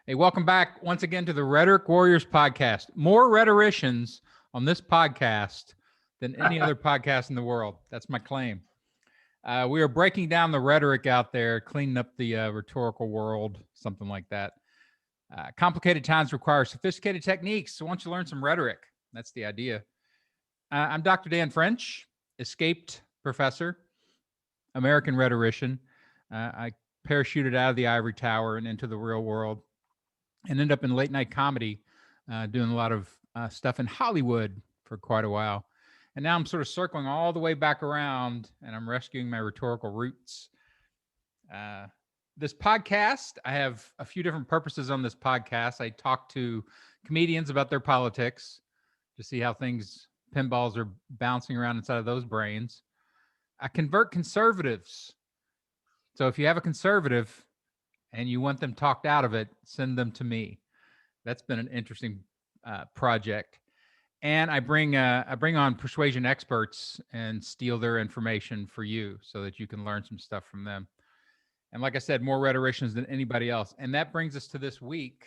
Hey, welcome back once again to the Rhetoric Warriors podcast. More rhetoricians on this podcast than any other podcast in the world. That's my claim. We are breaking down the rhetoric out there, cleaning up the rhetorical world, something like that. Complicated times require sophisticated techniques. So, why don't you learn some rhetoric? That's the idea. I'm Dr. Dan French, escaped professor, American rhetorician. I parachuted out of the ivory tower and into the real world, and ended up in late night comedy, doing a lot of stuff in Hollywood for quite a while. And now I'm sort of circling all the way back around, and I'm rescuing my rhetorical roots. This podcast, I have a few different purposes on this podcast. I talk to comedians about their politics to see how pinballs are bouncing around inside of those brains. I convert conservatives. So if you have a conservative and you want them talked out of it, send them to me. That's been an interesting project. And I bring on persuasion experts and steal their information for you so that you can learn some stuff from them. And like I said, more rhetoricians than anybody else. And that brings us to this week.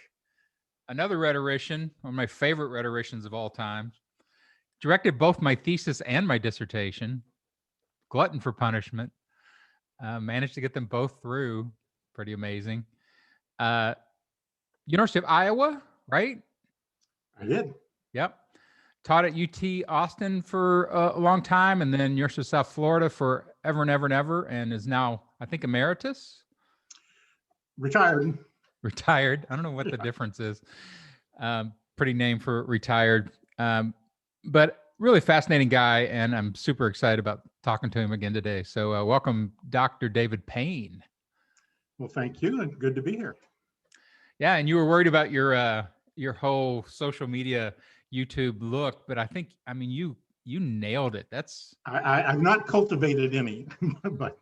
Another rhetorician, one of my favorite rhetoricians of all time, directed both my thesis and my dissertation, glutton for punishment, managed to get them both through. Pretty amazing. University of Iowa, right? I did. Yep. Taught at UT Austin for a long time, and then University of South Florida for ever and ever and ever, and is now, I think, emeritus. Retired. I don't know what the difference is. Pretty name for retired, but really fascinating guy, and I'm super excited about talking to him again today. So welcome, Dr. David Payne. Well, thank you, and good to be here. Yeah, and you were worried about your whole social media YouTube look, but I mean you nailed it. I've not cultivated any, but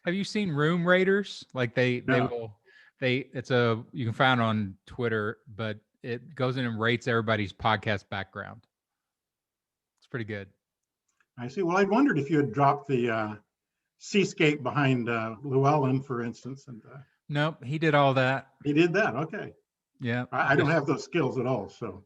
have you seen room raiders? Like you can find it on Twitter, but it goes in and rates everybody's podcast background. It's pretty good. I see. Well, I wondered if you had dropped the seascape behind Llewellyn, for instance. And nope, he did all that. He did that. Okay. Yeah. I don't have those skills at all. So.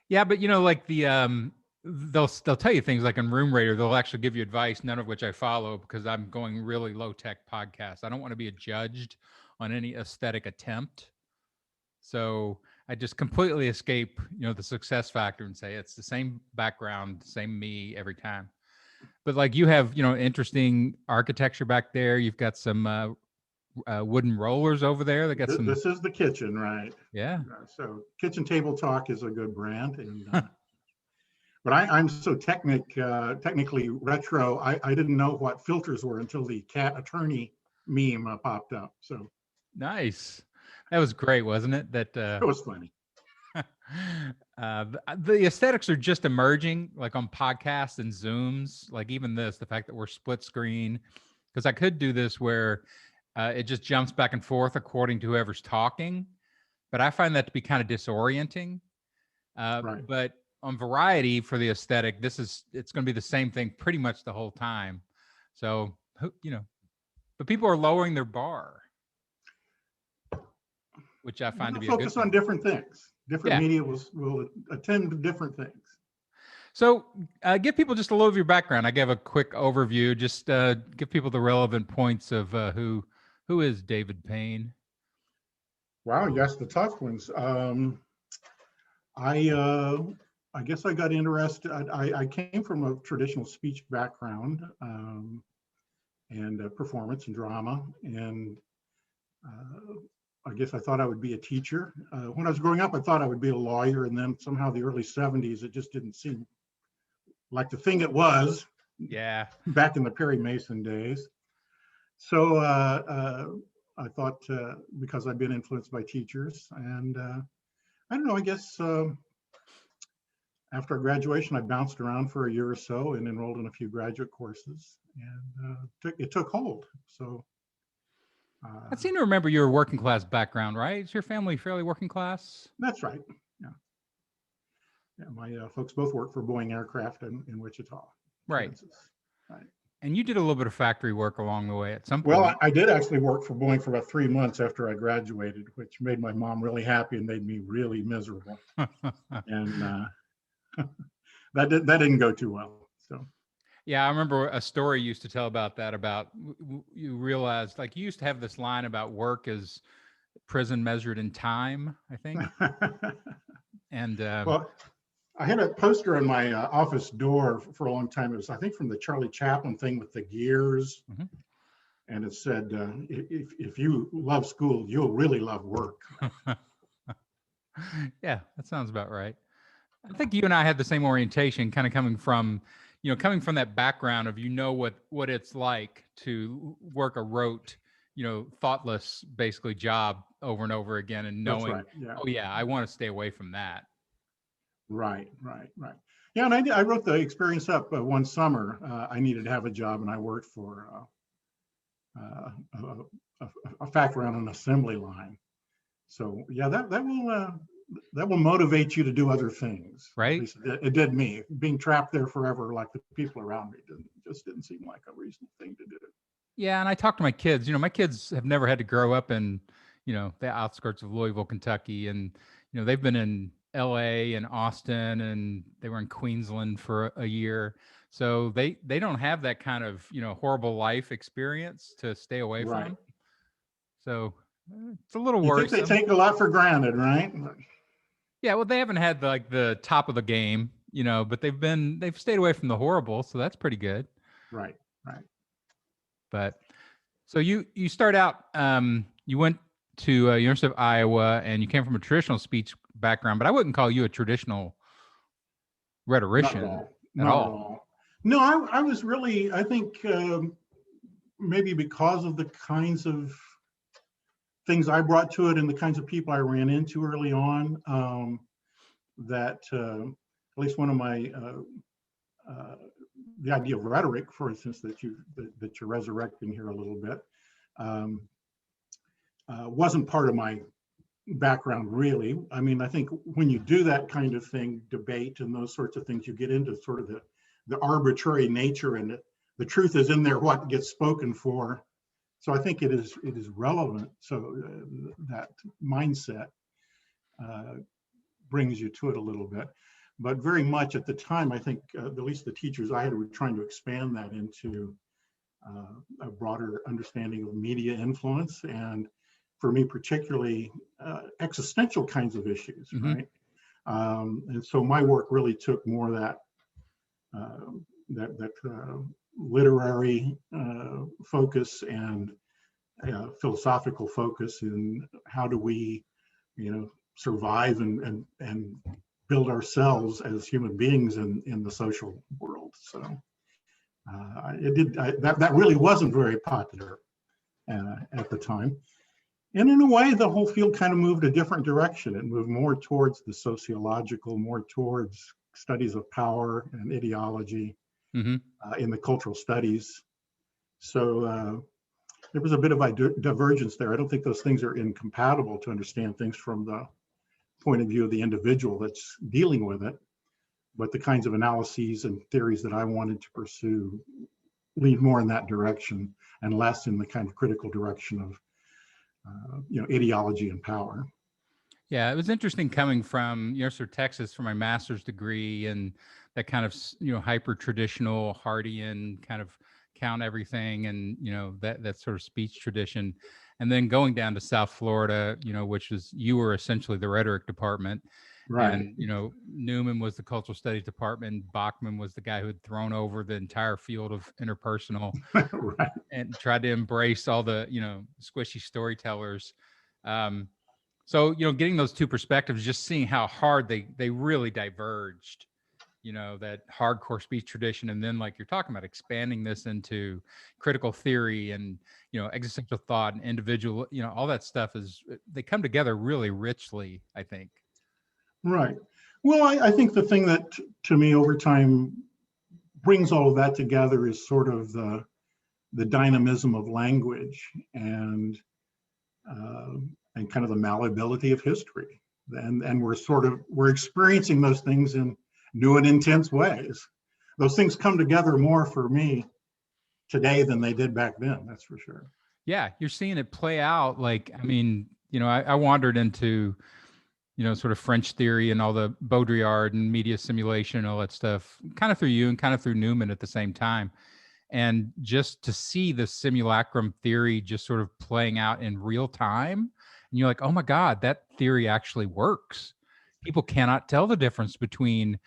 Yeah, but like they'll tell you things like in Room Raider, they'll actually give you advice, none of which I follow because I'm going really low tech podcast. I don't want to be judged on any aesthetic attempt. So I just completely escape, the success factor and say it's the same background, same me every time. But like you have, interesting architecture back there. You've got some wooden rollers over there. They got some. This is the kitchen, right? Yeah. So Kitchen Table Talk is a good brand, and but I'm so technically retro. I didn't know what filters were until the cat attorney meme popped up. So nice. That was great, wasn't it? It was funny. The aesthetics are just emerging, like on podcasts and Zooms. Like even the fact that we're split screen, because I could do this where it just jumps back and forth according to whoever's talking, but I find that to be kind of disorienting. Right. But on Variety for the aesthetic, it's going to be the same thing pretty much the whole time. So but people are lowering their bar, which I find to be focus on different things. Different media will attend to different things. So give people just a little of your background. I gave a quick overview. Just give people the relevant points of who is David Payne. Wow, yes, the tough ones. I guess I got interested. I came from a traditional speech background and performance and drama, and I guess I thought I would be a teacher. When I was growing up, I thought I would be a lawyer, and then somehow the early 70s, it just didn't seem like the thing it was. Yeah. Back in the Perry Mason days. So I thought because I've been influenced by teachers, and I don't know, I guess after graduation, I bounced around for a year or so and enrolled in a few graduate courses, and it took hold. So I seem to remember your working class background, right? Is your family fairly working class? That's right. Yeah, my folks both work for Boeing Aircraft in Wichita, right? Kansas. Right. And you did a little bit of factory work along the way at some point. Well, I did actually work for Boeing for about 3 months after I graduated, which made my mom really happy and made me really miserable. And that didn't go too well. So. Yeah, I remember a story you used to tell about that, about you realized, like, you used to have this line about work as prison measured in time, I think. And well, I had a poster on my office door for a long time. It was, I think, from the Charlie Chaplin thing with the gears. Mhm. And it said, if you love school, you'll really love work. yeah, that sounds about right. I think you and I had the same orientation, kind of coming from that background of, what it's like to work a rote, thoughtless, basically, job over and over again, and That's knowing, right. Yeah. oh yeah, I want to stay away from that. Right. Yeah, and I wrote the experience up one summer. I needed to have a job, and I worked for a factory on an assembly line. So yeah, that will motivate you to do other things. Right. At least it did me. Being trapped there forever, like the people around me, just didn't seem like a reasonable thing to do. Yeah, and I talk to my kids. My kids have never had to grow up in, the outskirts of Louisville, Kentucky, and they've been in LA and Austin, and they were in Queensland for a year. So they don't have that kind of, horrible life experience to stay away Right. from. So it's a little You worrisome. think they take a lot for granted, right? Yeah, well, they haven't had the top of the game, but they've stayed away from the horrible, so that's pretty good. Right. But so you start out, you went to University of Iowa, and you came from a traditional speech background, but I wouldn't call you a traditional rhetorician Not at all. No, I was really, I think, maybe because of the kinds of things I brought to it and the kinds of people I ran into early on, that at least one of my the idea of rhetoric, for instance, that you're resurrecting here a little bit, wasn't part of my background, really. I mean, I think when you do that kind of thing, debate and those sorts of things, you get into sort of the arbitrary nature, and the truth is in there, what gets spoken for. So I think it is relevant. So that mindset brings you to it a little bit. But very much at the time, I think at least the teachers I had were trying to expand that into a broader understanding of media influence, and for me particularly existential kinds of issues, Mm-hmm. right? And so my work really took more of that literary focus and philosophical focus in how do we, survive and build ourselves as human beings in the social world. So that really wasn't very popular at the time. And in a way, the whole field kind of moved a different direction. It moved more towards the sociological, more towards studies of power and ideology, Mm-hmm. In the cultural studies. So there was a bit of a divergence there. I don't think those things are incompatible to understand things from the point of view of the individual that's dealing with it, but the kinds of analyses and theories that I wanted to pursue lead more in that direction and less in the kind of critical direction of ideology and power. Yeah, it was interesting coming from University of Texas for my master's degree, and that kind of hyper traditional Hardian kind of count everything, and that sort of speech tradition, and then going down to South Florida, which was, you were essentially the rhetoric department, Right. and Newman was the cultural studies department. Bachman was the guy who had thrown over the entire field of interpersonal Right. and tried to embrace all the squishy storytellers. So getting those two perspectives, just seeing how hard they really diverged, that hardcore speech tradition, and then, like you're talking about, expanding this into critical theory and existential thought and individual, all that stuff they come together really richly, I think. Right. Well, I think the thing that to me over time brings all of that together is sort of the dynamism of language and kind of the malleability of history. And we're experiencing those things in new and intense ways. Those things come together more for me today than they did back then. That's for sure. Yeah, you're seeing it play out. Like, I mean, I wandered into, sort of French theory and all the Baudrillard and media simulation and all that stuff, kind of through you and kind of through Newman at the same time. And just to see the simulacrum theory just sort of playing out in real time, and you're like, oh my God, that theory actually works. People cannot tell the difference between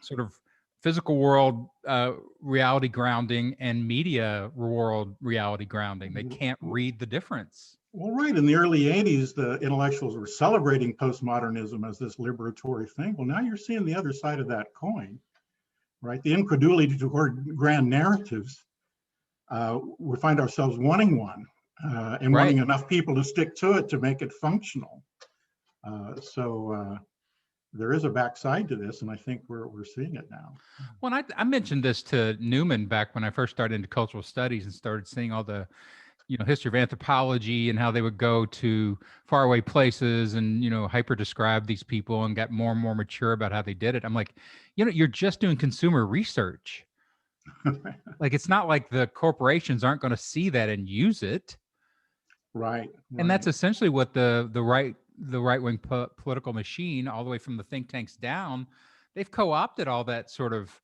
sort of physical world reality grounding and media world reality grounding. They can't read the difference. Well, right. In the early 80s, the intellectuals were celebrating postmodernism as this liberatory thing. Well, now you're seeing the other side of that coin, right? The incredulity toward grand narratives. We find ourselves wanting one and wanting enough people to stick to it to make it functional. So there is a backside to this, and I think we're seeing it now. Well, I mentioned this to Newman back when I first started into cultural studies and started seeing all the, history of anthropology and how they would go to faraway places and, hyper describe these people and got more and more mature about how they did it. I'm like, you're just doing consumer research. Like, it's not like the corporations aren't going to see that and use it. Right. And that's essentially what the right-wing political machine, all the way from the think tanks down, they've co-opted all that sort of,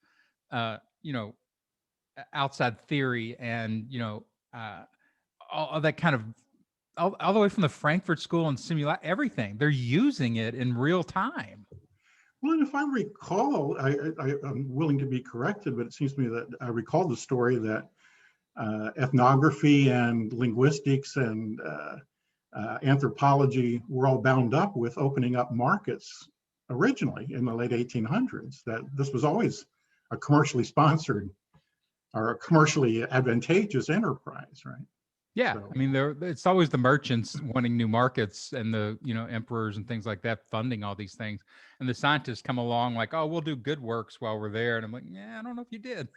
outside theory and, all that kind of, all the way from the Frankfurt School and everything. They're using it in real time. Well, and if I recall, I'm willing to be corrected, but it seems to me that I recall the story that ethnography and linguistics and anthropology were all bound up with opening up markets originally in the late 1800s, that this was always a commercially sponsored or a commercially advantageous enterprise, right? Yeah, So, I mean, it's always the merchants wanting new markets and the, emperors and things like that funding all these things. And the scientists come along like, oh, we'll do good works while we're there. And I'm like, yeah, I don't know if you did.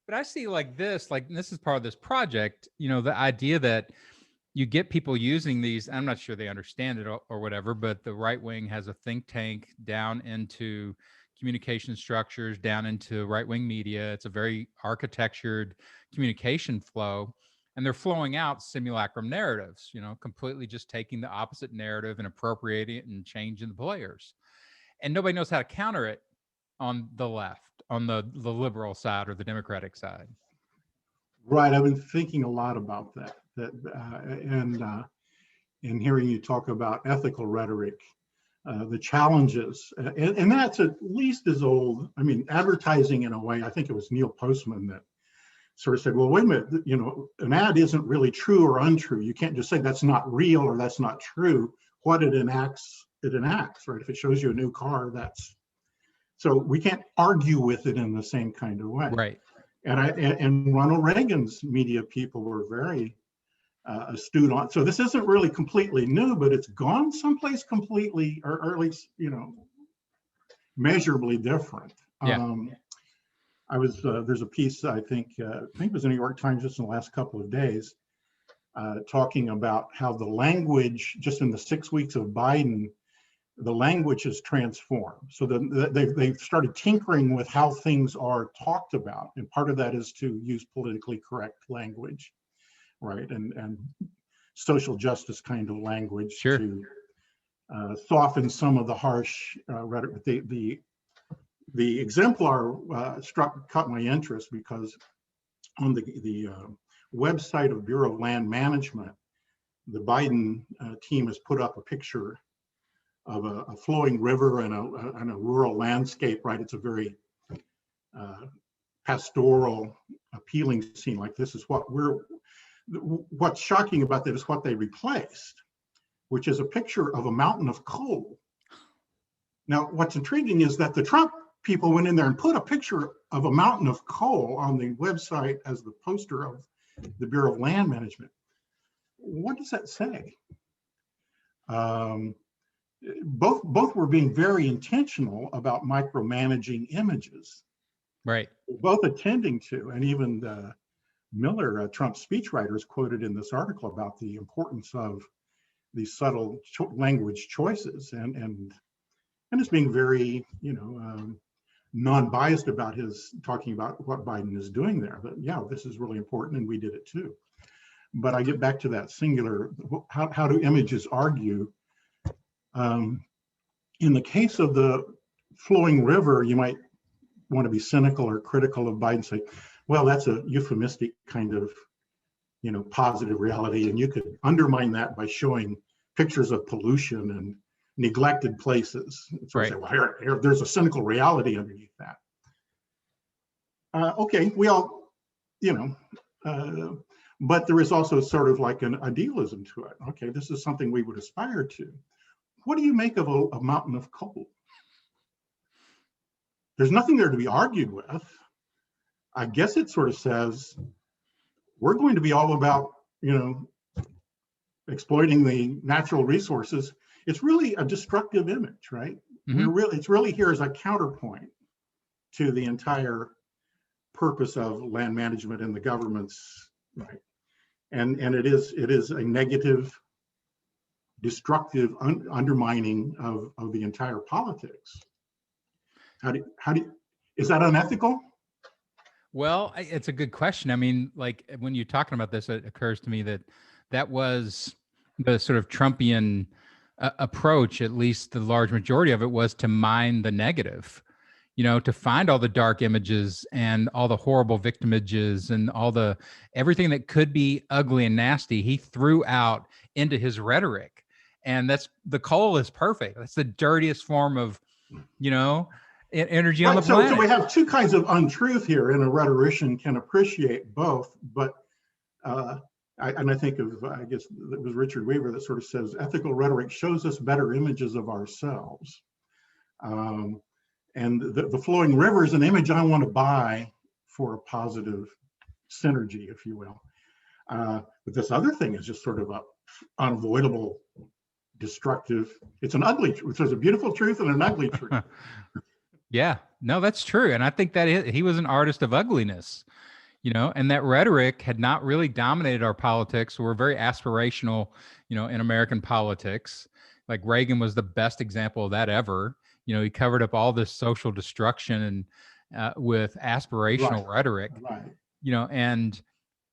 But I see this is part of this project, the idea that you get people using these. I'm not sure they understand it or whatever, but the right wing has a think tank down into communication structures, down into right-wing media. It's a very architectured communication flow, and they're flowing out simulacrum narratives, completely just taking the opposite narrative and appropriating it and changing the players. And nobody knows how to counter it on the left, on the liberal side or the Democratic side. Right. I've been thinking a lot about that. And hearing you talk about ethical rhetoric, the challenges, and that's at least as old. I mean, advertising in a way, I think it was Neil Postman that sort of said, well, wait a minute, an ad isn't really true or untrue. You can't just say that's not real or that's not true. What it enacts, right? If it shows you a new car, so we can't argue with it in the same kind of way. Right. And Ronald Reagan's media people were very astute on. So this isn't really completely new, but it's gone someplace completely, or at least measurably different. Yeah. There's a piece I think it was in the New York Times just in the last couple of days, talking about how the language just in the 6 weeks of Biden, the language has transformed. So they've started tinkering with how things are talked about, and part of that is to use politically correct language. Right, and social justice kind of language, sure, to soften some of the harsh rhetoric. The exemplar caught my interest because on the website of Bureau of Land Management, the Biden team has put up a picture of a flowing river and a rural landscape. Right, it's a very pastoral, appealing scene. Like, this is what's shocking about that is what they replaced, which is a picture of a mountain of coal. Now, what's intriguing is that the Trump people went in there and put a picture of a mountain of coal on the website as the poster of the Bureau of Land Management. What does that say? Both were being very intentional about micromanaging images. Right. Both attending to, and even Miller, Trump's speechwriter, is quoted in this article about the importance of these subtle language choices, and it's being very, non-biased about his talking about what Biden is doing there. That, yeah, this is really important, and we did it too. But I get back to that singular, how do images argue? In the case of the flowing river, you might want to be cynical or critical of Biden, say, well, that's a euphemistic kind of, positive reality. And you could undermine that by showing pictures of pollution and neglected places. So Right. say, well, here, there's a cynical reality underneath that. Okay, we all, but there is also sort of like an idealism to it. Okay, this is something we would aspire to. What do you make of a mountain of coal? There's nothing there to be argued with. I guess it sort of says, we're going to be all about, exploiting the natural resources. It's really a destructive image, right? Mm-hmm. It's really here as a counterpoint to the entire purpose of land management and the government's, right? And it is a negative, destructive undermining of the entire politics. Is that unethical? Well, it's a good question. I mean, like when you're talking about this, it occurs to me that was the sort of Trumpian approach, at least the large majority of it was to mine the negative, to find all the dark images and all the horrible victimages and everything that could be ugly and nasty, he threw out into his rhetoric. And the coal is perfect. That's the dirtiest form of, energy on the planet. So we have two kinds of untruth here, and a rhetorician can appreciate both. But I think I guess it was Richard Weaver that sort of says ethical rhetoric shows us better images of ourselves. And the flowing river is an image I want to buy for a positive synergy, if you will. But this other thing is just sort of a unavoidable, destructive. It's an ugly truth. There's a beautiful truth and an ugly truth. Yeah, no, that's true. And I think that he was an artist of ugliness, and that rhetoric had not really dominated our politics. We're very aspirational, in American politics. Like Reagan was the best example of that ever. He covered up all this social destruction and with aspirational rhetoric, right. And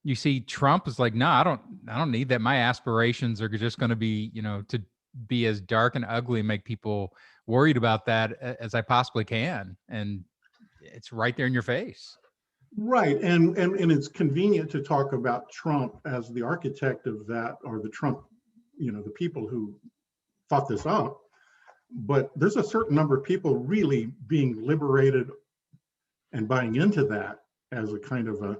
you see Trump is like, no, I don't need that. My aspirations are just going to be, to be as dark and ugly and make people worried about that as I possibly can. And it's right there in your face. Right. And it's convenient to talk about Trump as the architect of that, or the Trump, the people who thought this up. But there's a certain number of people really being liberated and buying into that as a kind of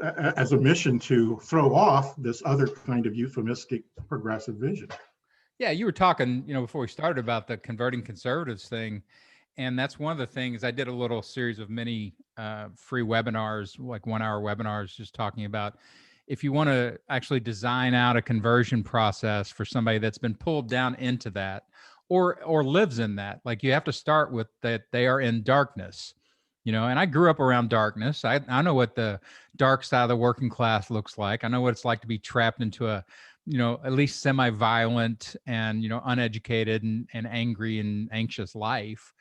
as a mission to throw off this other kind of euphemistic progressive vision. Yeah, you were talking, before we started about the converting conservatives thing. And that's one of the things. I did a little series of mini free webinars, like 1-hour webinars, just talking about if you want to actually design out a conversion process for somebody that's been pulled down into that or lives in that, like you have to start with that they are in darkness, and I grew up around darkness. I know what the dark side of the working class looks like. I know what it's like to be trapped into a at least semi-violent and, uneducated and angry and anxious life.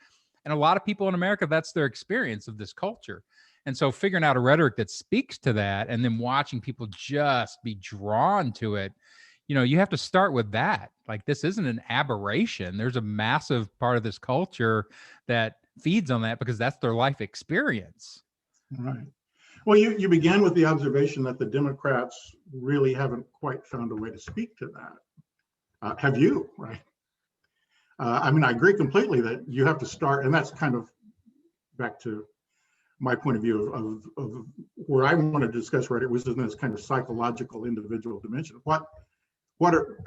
And a lot of people in America, that's their experience of this culture. And so figuring out a rhetoric that speaks to that and then watching people just be drawn to it, you have to start with that. Like, this isn't an aberration. There's a massive part of this culture that feeds on that because that's their life experience. Right. Well, you began with the observation that the Democrats really haven't quite found a way to speak to that. Have you? Right. I agree completely that you have to start, and that's kind of back to my point of view of where I want to discuss rhetoric was in this kind of psychological individual dimension.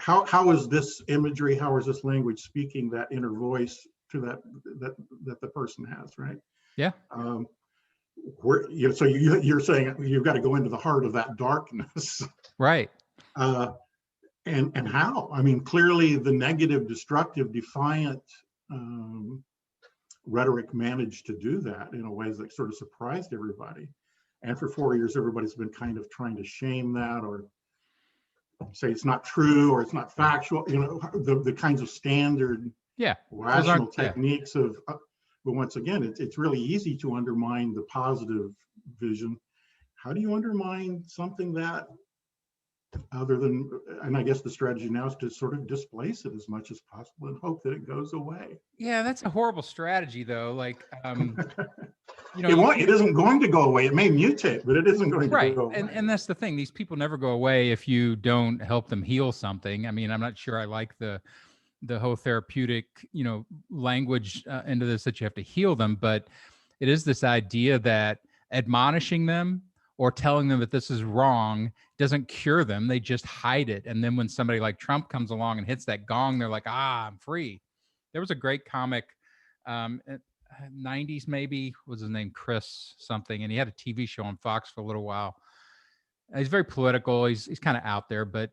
How is this imagery, how is this language speaking that inner voice to that the person has, right? Yeah. So you're saying you've got to go into the heart of that darkness, right? And how? Clearly the negative, destructive, defiant rhetoric managed to do that in a way that sort of surprised everybody. And for 4 years, everybody's been kind of trying to shame that or say it's not true or it's not factual. The kinds of standard Yeah. rational Yeah. techniques of, but once again, it's really easy to undermine the positive vision. How do you undermine something that, other than, and I guess the strategy now is to sort of displace it as much as possible and hope that it goes away. Yeah, that's a horrible strategy though. Like, It isn't going to go away. It may mutate, but it isn't going to right. go away. And that's the thing. These people never go away if you don't help them heal something. I mean, I'm not sure I like the whole therapeutic, language into this, that you have to heal them, but it is this idea that admonishing them or telling them that this is wrong doesn't cure them. They just hide it. And then when somebody like Trump comes along and hits that gong, they're like, I'm free. There was a great comic, 90s maybe, was his name Chris something, and he had a TV show on Fox for a little while. He's very political. He's kind of out there, but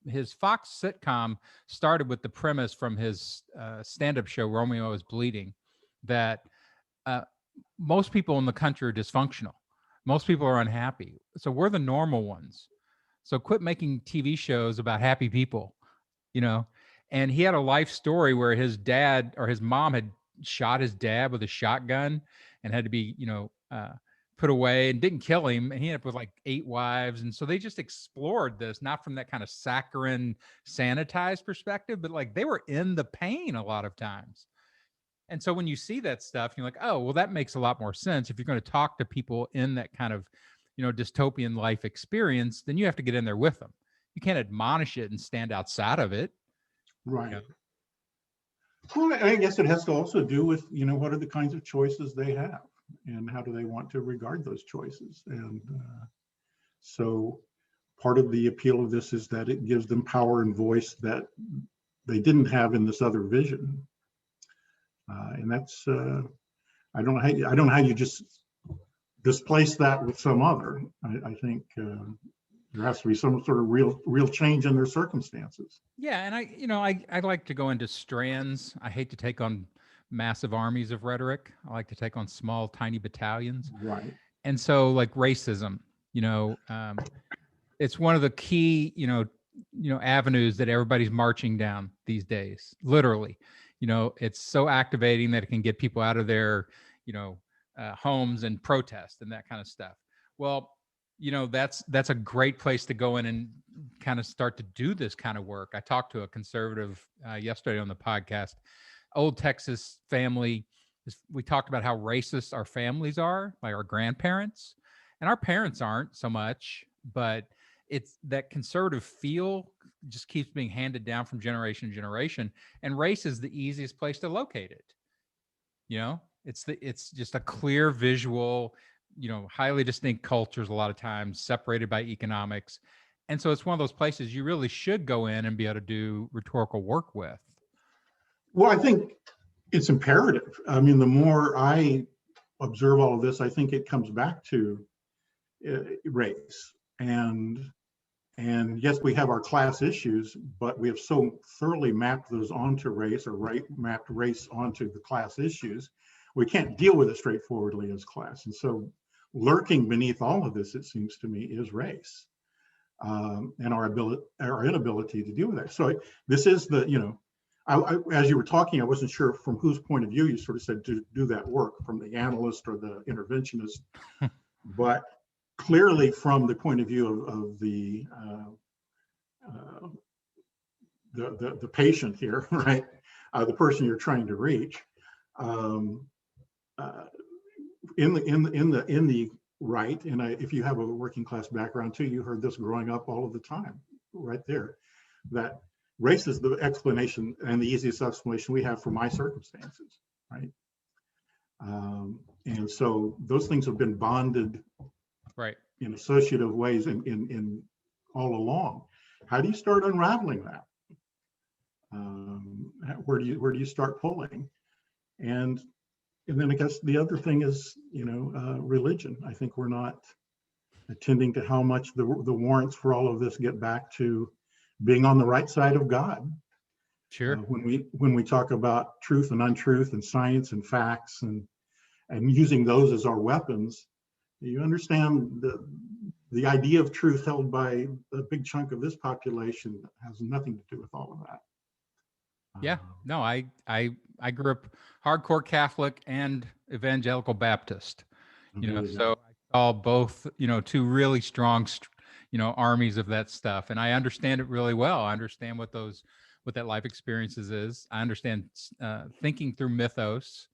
his Fox sitcom started with the premise from his stand-up show Romeo is Bleeding, that most people in the country are dysfunctional. Most people are unhappy. So we're the normal ones. So quit making TV shows about happy people, And he had a life story where his dad or his mom had shot his dad with a shotgun and had to be, put away, and didn't kill him. And he ended up with like 8 wives. And so they just explored this, not from that kind of saccharine, sanitized perspective, but like they were in the pain a lot of times. And so when you see that stuff, you're like, oh, well, that makes a lot more sense. If you're going to talk to people in that kind of, dystopian life experience, then you have to get in there with them. You can't admonish it and stand outside of it. Right. Well, I guess it has to also do with, what are the kinds of choices they have and how do they want to regard those choices. And so part of the appeal of this is that it gives them power and voice that they didn't have in this other vision. And that's, I don't know how you just displace that with some other. I think there has to be some sort of real change in their circumstances. Yeah, and I like to go into strands. I hate to take on massive armies of rhetoric. I like to take on small, tiny battalions. Right. And so, like racism, it's one of the key, avenues that everybody's marching down these days. Literally, it's so activating that it can get people out of their, homes and protest and that kind of stuff. Well, that's a great place to go in and kind of start to do this kind of work. I talked to a conservative yesterday on the podcast, old Texas family. We talked about how racist our families are, like our grandparents, and our parents aren't so much, but it's that conservative feel just keeps being handed down from generation to generation. And race is the easiest place to locate it. It's just a clear visual, highly distinct cultures, a lot of times separated by economics. And so it's one of those places you really should go in and be able to do rhetorical work with. Well, I think it's imperative. I mean, the more I observe all of this, I think it comes back to race. And yes, we have our class issues, but we have so thoroughly mapped those onto race, or mapped race onto the class issues. We can't deal with it straightforwardly as class. And so lurking beneath all of this, it seems to me, is race, and our inability to deal with that. So this is the, I, as you were talking, I wasn't sure from whose point of view you sort of said to do that work, from the analyst or the interventionist, but clearly from the point of view of the patient here, right? The person you're trying to reach. In the right, and if you have a working class background too, you heard this growing up all of the time, right there, that race is the explanation and the easiest explanation we have for my circumstances, right? And so those things have been bonded, right, in associative ways in all along. How do you start unraveling that? Where do you start pulling? And then I guess the other thing is, religion. I think we're not attending to how much the warrants for all of this get back to being on the right side of God. Sure. When we talk about truth and untruth and science and facts and using those as our weapons, you understand the idea of truth held by a big chunk of this population has nothing to do with all of that. Yeah. No, I grew up hardcore Catholic and evangelical Baptist, There you so go. I saw both, two really strong, armies of that stuff. And I understand it really well. I understand what that life experiences is. I understand thinking through mythos.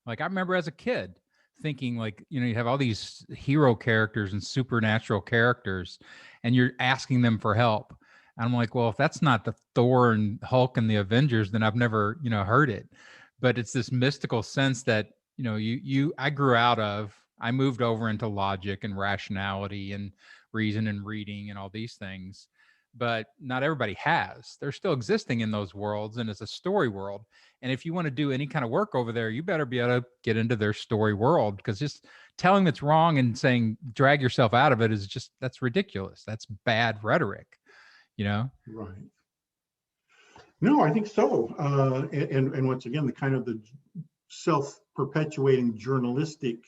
Like I remember as a kid thinking like, you have all these hero characters and supernatural characters and you're asking them for help. And I'm like, well, if that's not the Thor and Hulk and the Avengers, then I've never, heard it. But it's this mystical sense that, I grew out of, I moved over into logic and rationality and reason and reading and all these things. But not everybody has. They're still existing in those worlds, and it's a story world. And if you want to do any kind of work over there, you better be able to get into their story world, because just telling that's wrong and saying drag yourself out of it is just, that's ridiculous. That's bad rhetoric. Right. No, I think so. And once again, the kind of the self-perpetuating journalistic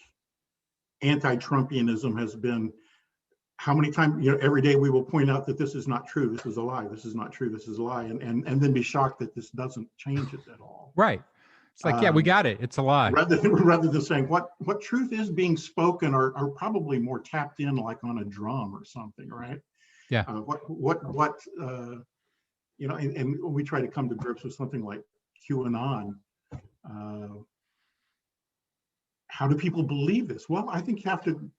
anti-Trumpianism has been, how many times, every day we will point out that this is not true, this is a lie, this is not true, this is a lie, and then be shocked that this doesn't change it at all. Right. It's like, yeah, we got it. It's a lie. Rather than saying what truth is being spoken, are probably more tapped in, like on a drum or something, right? Yeah. And we try to come to grips with something like QAnon. How do people believe this? Well, I think you have to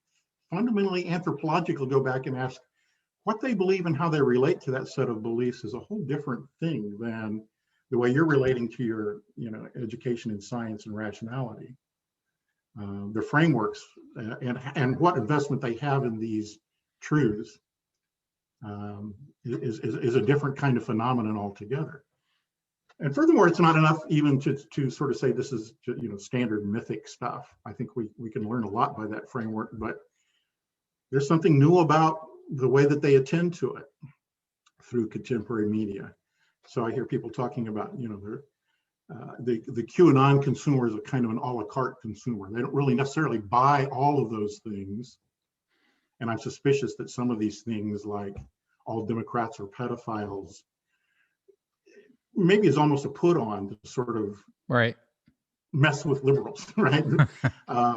fundamentally anthropologically go back and ask what they believe and how they relate to that set of beliefs is a whole different thing than the way you're relating to your, education in science and rationality. Their frameworks and what investment they have in these truths is a different kind of phenomenon altogether. And furthermore, it's not enough even to sort of say this is, standard mythic stuff. I think we can learn a lot by that framework, but there's something new about the way that they attend to it through contemporary media. So I hear people talking about, the QAnon consumer is a kind of an a la carte consumer. They don't really necessarily buy all of those things. And I'm suspicious that some of these things, like all Democrats are pedophiles, maybe is almost a put on to sort of right mess with liberals, right?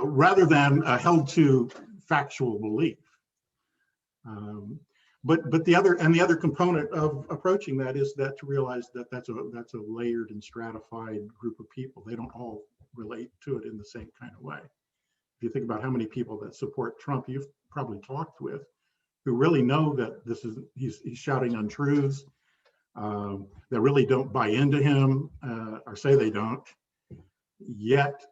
Rather than held to factual belief. But the other component of approaching that is that to realize that that's a layered and stratified group of people. They don't all relate to it in the same kind of way. If you think about how many people that support Trump you've probably talked with, who really know that he's shouting untruths, that really don't buy into him, or say they don't, yet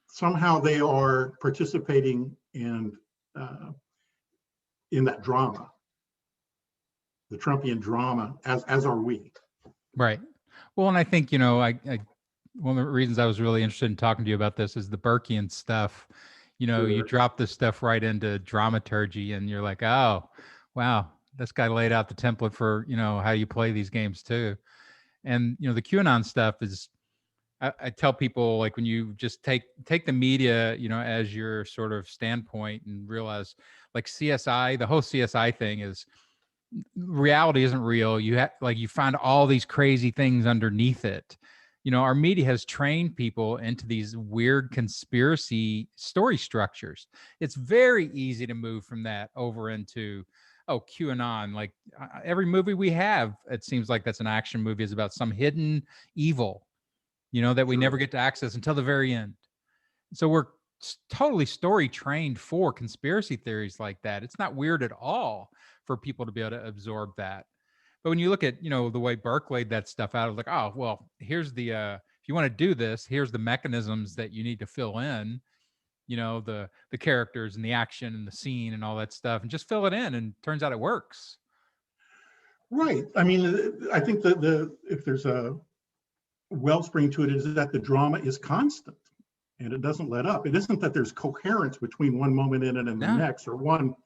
somehow they are participating in that drama, the Trumpian drama, as are we. Right. Well, and I think, I one of the reasons I was really interested in talking to you about this is the Burkean stuff. Sure. You drop this stuff right into dramaturgy and you're like, oh, wow, this guy laid out the template for, how you play these games too. And, the QAnon stuff is, I tell people, like, when you just take the media, as your sort of standpoint and realize, like, CSI, the whole CSI thing is, reality isn't real. You find all these crazy things underneath it. Our media has trained people into these weird conspiracy story structures. It's very easy to move from that over into, QAnon. Like every movie we have, it seems like that's an action movie, is about some hidden evil, that we never get to access until the very end. So we're totally story trained for conspiracy theories like that. It's not weird at all for people to be able to absorb that. But when you look at, the way Burke laid that stuff out, it's like, oh, well, here's the, if you want to do this, here's the mechanisms that you need to fill in, the characters and the action and the scene and all that stuff, and just fill it in. And turns out it works. Right. I mean, I think that if there's a wellspring to it, is that the drama is constant and it doesn't let up. It isn't that there's coherence between one moment in it and the next, or one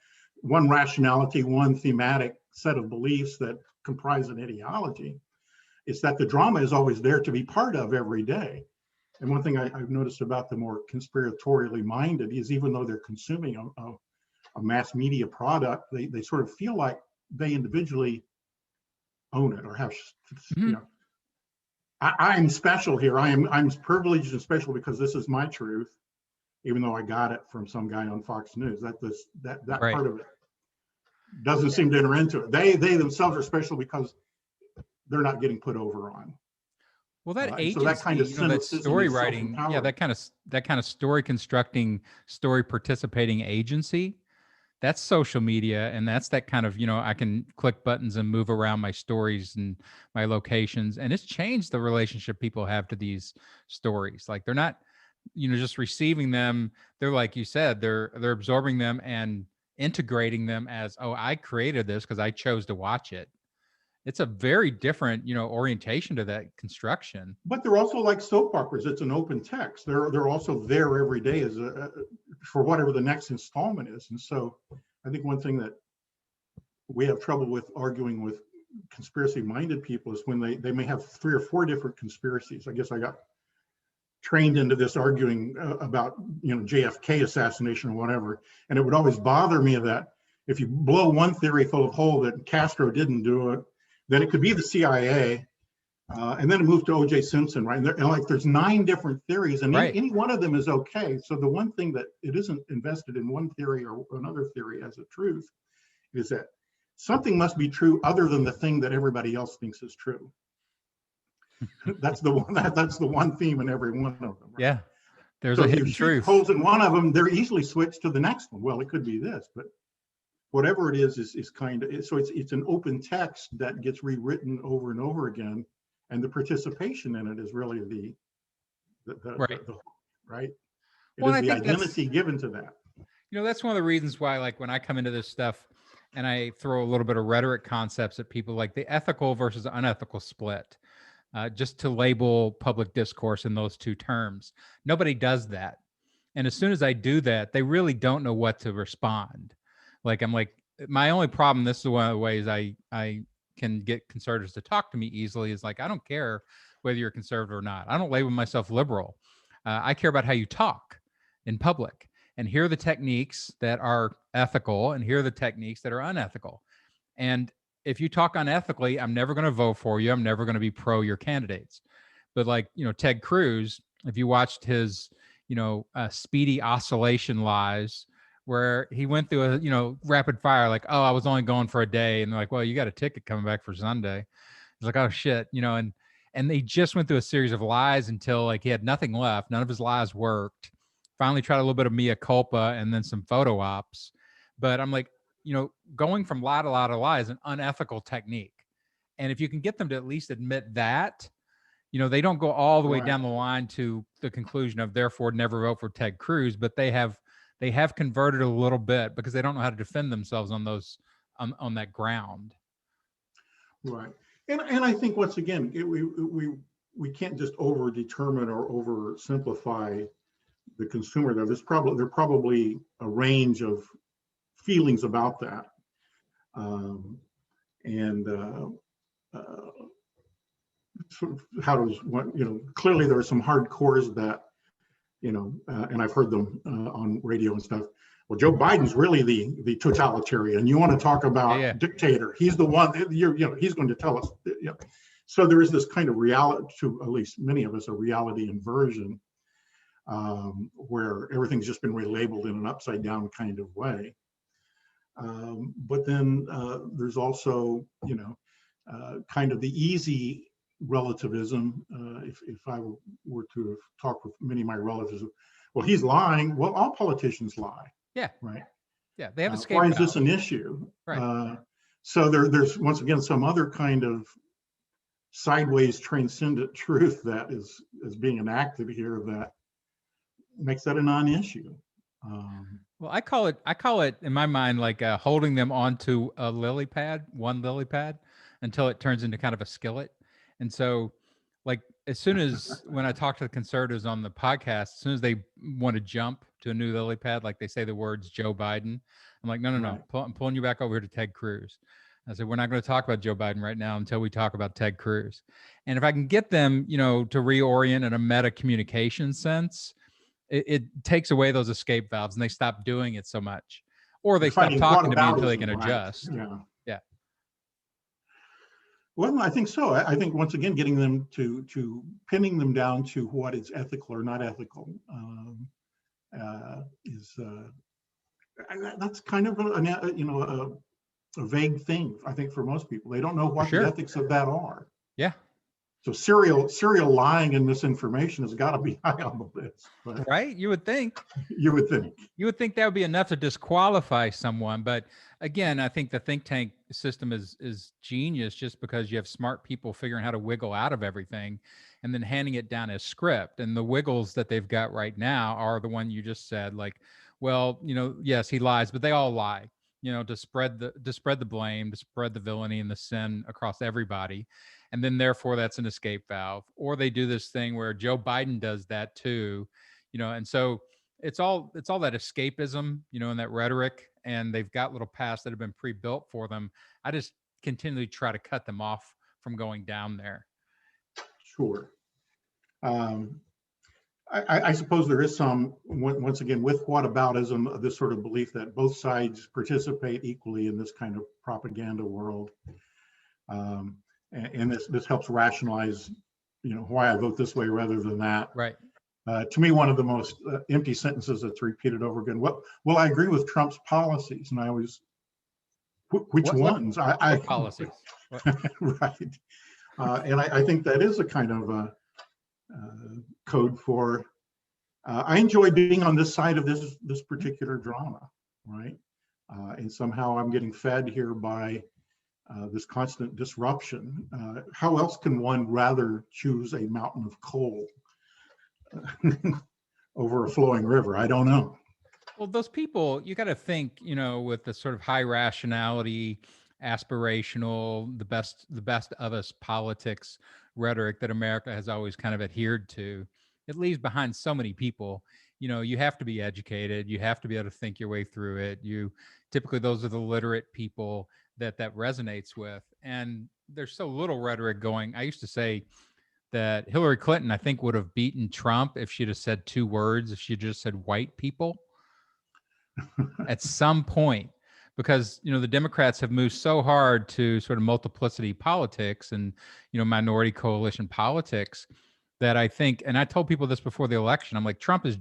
rationality, one thematic set of beliefs that comprise an ideology. It's that the drama is always there to be part of every day. And one thing I've noticed about the more conspiratorially minded is, even though they're consuming a mass media product, they sort of feel like they individually own it or have, I'm special here. I'm privileged and special because this is my truth, even though I got it from some guy on Fox News. That Right. part of it doesn't seem to enter into it. They themselves are special because they're not getting put over on. Well, that And agency, so that kind of that cynicism story is writing, yeah, self-empowering. that kind of story constructing, story participating agency, that's social media, and that's that kind of, I can click buttons and move around my stories and my locations, and it's changed the relationship people have to these stories. Like they're not, just receiving them. They're, like you said, they're absorbing them and integrating them as, oh, I created this because I chose to watch it. It's a very different, orientation to that construction. But they're also like soap operas. It's an open text. They're also there every day as for whatever the next installment is. And so I think one thing that we have trouble with arguing with conspiracy-minded people is when they may have 3 or 4 different conspiracies. I guess I got trained into this arguing about JFK assassination or whatever, and it would always bother me that if you blow one theory full of hole that Castro didn't do it, then it could be the CIA, and then it moved to O.J. Simpson, right? And like there's 9 different theories, and Right. any one of them is okay. So the one thing that it isn't invested in one theory or another theory as a truth is that something must be true other than the thing that everybody else thinks is true. That's the one theme in every one of them. Right? Yeah. There's So a if you hidden shoot truth. holes in one of them, they're easily switched to the next one. Well, it could be this, but whatever it is kind of, so it's an open text that gets rewritten over and over again, and the participation in it is really Right. right. It Well, is I the think identity given to that. that's one of the reasons why, like, when I come into this stuff and I throw a little bit of rhetoric concepts at people, like the ethical versus unethical split, just to label public discourse in those 2 terms. Nobody does that. And as soon as I do that, they really don't know what to respond. Like, I'm like, my only problem, this is one of the ways I can get conservatives to talk to me easily, is like, I don't care whether you're conservative or not. I don't label myself liberal. I care about how you talk in public. And here are the techniques that are ethical, and here are the techniques that are unethical. And if you talk unethically, I'm never going to vote for you. I'm never going to be pro your candidates. But like, Ted Cruz, if you watched his, speedy oscillation lies, where he went through a, rapid fire, like, oh, I was only going for a day. And they're like, well, you got a ticket coming back for Sunday. It's like, oh shit, and they just went through a series of lies until like he had nothing left. None of his lies worked. Finally tried a little bit of mea culpa and then some photo ops. But I'm like, going from lie to lie to lie is an unethical technique. And if you can get them to at least admit that, they don't go all the way Right. down the line to the conclusion of therefore never vote for Ted Cruz, but they have converted a little bit because they don't know how to defend themselves on those on that ground. Right. And I think once again, we can't just over determine or over simplify the consumer there. There's probably a range of feelings about that. Sort of how does one, clearly there are some hardcores that, and I've heard them on radio and stuff. Well, Joe Biden's really the totalitarian. You want to talk about dictator? He's the one. He's going to tell us. So there is this kind of reality, to at least many of us, a reality inversion, where everything's just been relabeled in an upside down kind of way. But then there's also, kind of the easy relativism. If I were to have talked with many of my relatives, well, he's lying. Well, all politicians lie. Yeah. Right. Yeah. They have a scapegoat. Why is this an issue? Right. So there's once again some other kind of sideways transcendent truth that is being enacted here that makes that a non-issue. Well, I call it in my mind like holding them onto one lily pad, until it turns into kind of a skillet. And so, like, as soon as when I talk to the conservatives on the podcast, as soon as they want to jump to a new lily pad, like they say the words Joe Biden, I'm like, no. I'm pulling you back over here to Ted Cruz. I said, we're not going to talk about Joe Biden right now until we talk about Ted Cruz. And if I can get them, to reorient in a meta communication sense, it takes away those escape valves and they stop doing it so much, or they stop talking to me until they can adjust. Yeah. Well, I think so. I think once again, getting them to pinning them down to what is ethical or not ethical is that's kind of a vague thing. I think for most people, they don't know For what the sure. ethics of that are. Yeah. So serial lying and misinformation has got to be high on the list. But Right. You would think. you would think. You would think that would be enough to disqualify someone, but again, I think the think tank system is genius just because you have smart people figuring how to wiggle out of everything and then handing it down as script. And the wiggles that they've got right now are the one you just said, like, well, yes, he lies, but they all lie, to spread the blame, to spread the villainy and the sin across everybody. And then therefore that's an escape valve. Or they do this thing where Joe Biden does that too, and so it's all that escapism, and that rhetoric, and they've got little paths that have been pre-built for them. I just continually try to cut them off from going down there. Sure. I suppose there is some, once again, with whataboutism, this sort of belief that both sides participate equally in this kind of propaganda world. And this helps rationalize, why I vote this way rather than that. Right. To me, one of the most empty sentences that's repeated over again. Well, I agree with Trump's policies, and I always, which ones? What policies? Right. And I think that is a kind of code for. I enjoy being on this side of this particular drama, right? And somehow I'm getting fed here by this constant disruption. How else can one rather choose a mountain of coal over a flowing river? I don't know. Well, those people, you got to think, with the sort of high rationality, aspirational, the best of us politics rhetoric that America has always kind of adhered to. It leaves behind so many people. You have to be educated. You have to be able to think your way through it. Typically those are the literate people that resonates with. And there's so little rhetoric going. I used to say that Hillary Clinton, I think, would have beaten Trump if she'd have said two words, if she just said white people at some point, because, the Democrats have moved so hard to sort of multiplicity politics and, minority coalition politics that I think, and I told people this before the election, I'm like, Trump is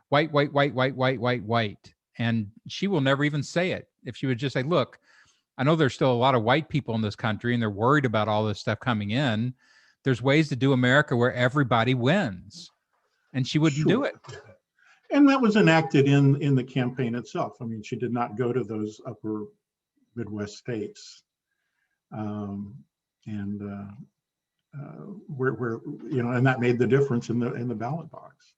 white, white, white, white, white, white, white. And she will never even say it. If she would just say, look, I know there's still a lot of white people in this country and they're worried about all this stuff coming in. There's ways to do America where everybody wins. And she wouldn't do it. And that was enacted in the campaign itself. I mean, she did not go to those upper Midwest states. Where and that made the difference in the ballot box.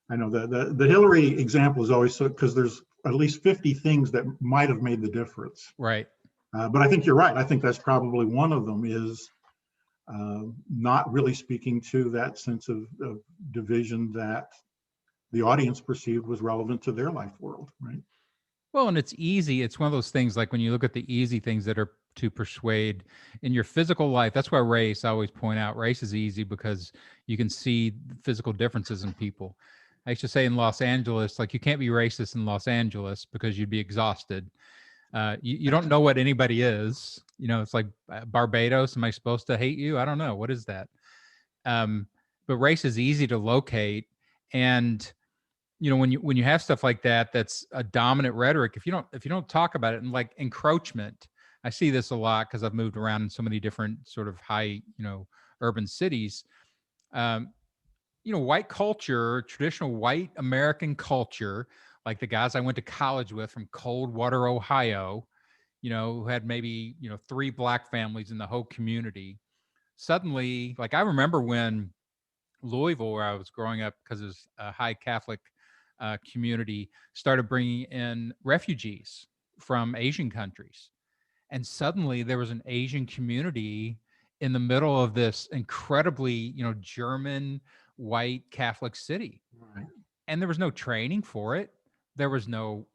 I know the Hillary example is always so, because there's at least 50 things that might have made the difference. Right. But I think you're right. I think that's probably one of them is not really speaking to that sense of division that the audience perceived was relevant to their life world, right? Well, and it's easy. It's one of those things, like when you look at the easy things that are to persuade in your physical life. That's why race, I always point out, race is easy because you can see physical differences in people. I used to say in Los Angeles, like, you can't be racist in Los Angeles because you'd be exhausted. You don't know what anybody is. It's like Barbados. Am I supposed to hate you? I don't know. What is that? But race is easy to locate. And when you have stuff like that, that's a dominant rhetoric. If you don't talk about it, and like encroachment, I see this a lot because I've moved around in so many different sort of high, urban cities. White culture, traditional white American culture, like the guys I went to college with from Coldwater, Ohio, who had maybe, 3 black families in the whole community. Suddenly, like, I remember when Louisville, where I was growing up, because it was a high Catholic community, started bringing in refugees from Asian countries. And suddenly there was an Asian community in the middle of this incredibly, German white Catholic city. Right. And there was no training for it. There was no,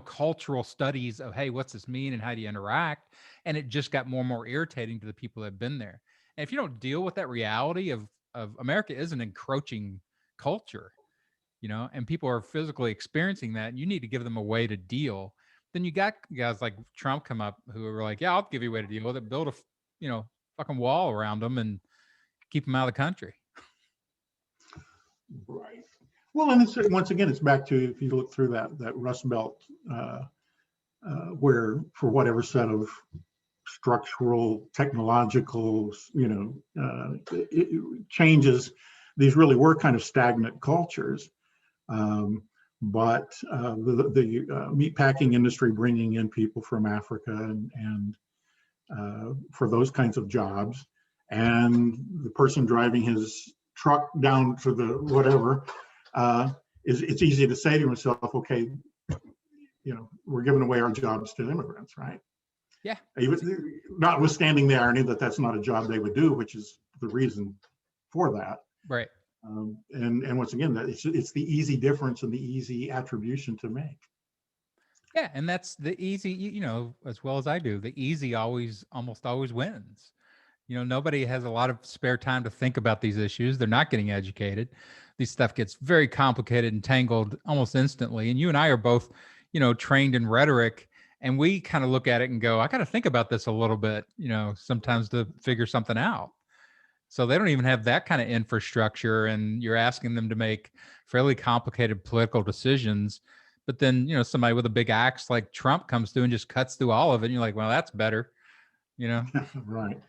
cultural studies of, hey, what's this mean and how do you interact? And it just got more and more irritating to the people that have been there. And if you don't deal with that reality of America is an encroaching culture, and people are physically experiencing that, and you need to give them a way to deal. Then you got guys like Trump come up who are like, yeah, I'll give you a way to deal with it. Build fucking wall around them and keep them out of the country. Right. Well, and it's, once again, it's back to, if you look through that Rust Belt, where for whatever set of structural, technological, changes, these really were kind of stagnant cultures. But the meatpacking industry bringing in people from Africa and for those kinds of jobs, and the person driving his truck down to the whatever, it's easy to say to himself, okay, we're giving away our jobs to immigrants, right? Yeah. Even notwithstanding the irony that that's not a job they would do, which is the reason for that. Right. And once again, that it's the easy difference and the easy attribution to make. Yeah, and that's the easy, as well as I do, the easy almost always wins. Nobody has a lot of spare time to think about these issues. They're not getting educated. These stuff gets very complicated and tangled almost instantly. And you and I are both, trained in rhetoric, and we kind of look at it and go, I got to think about this a little bit, sometimes to figure something out. So they don't even have that kind of infrastructure, and you're asking them to make fairly complicated political decisions. But then, somebody with a big axe like Trump comes through and just cuts through all of it. And you're like, well, that's better, Right.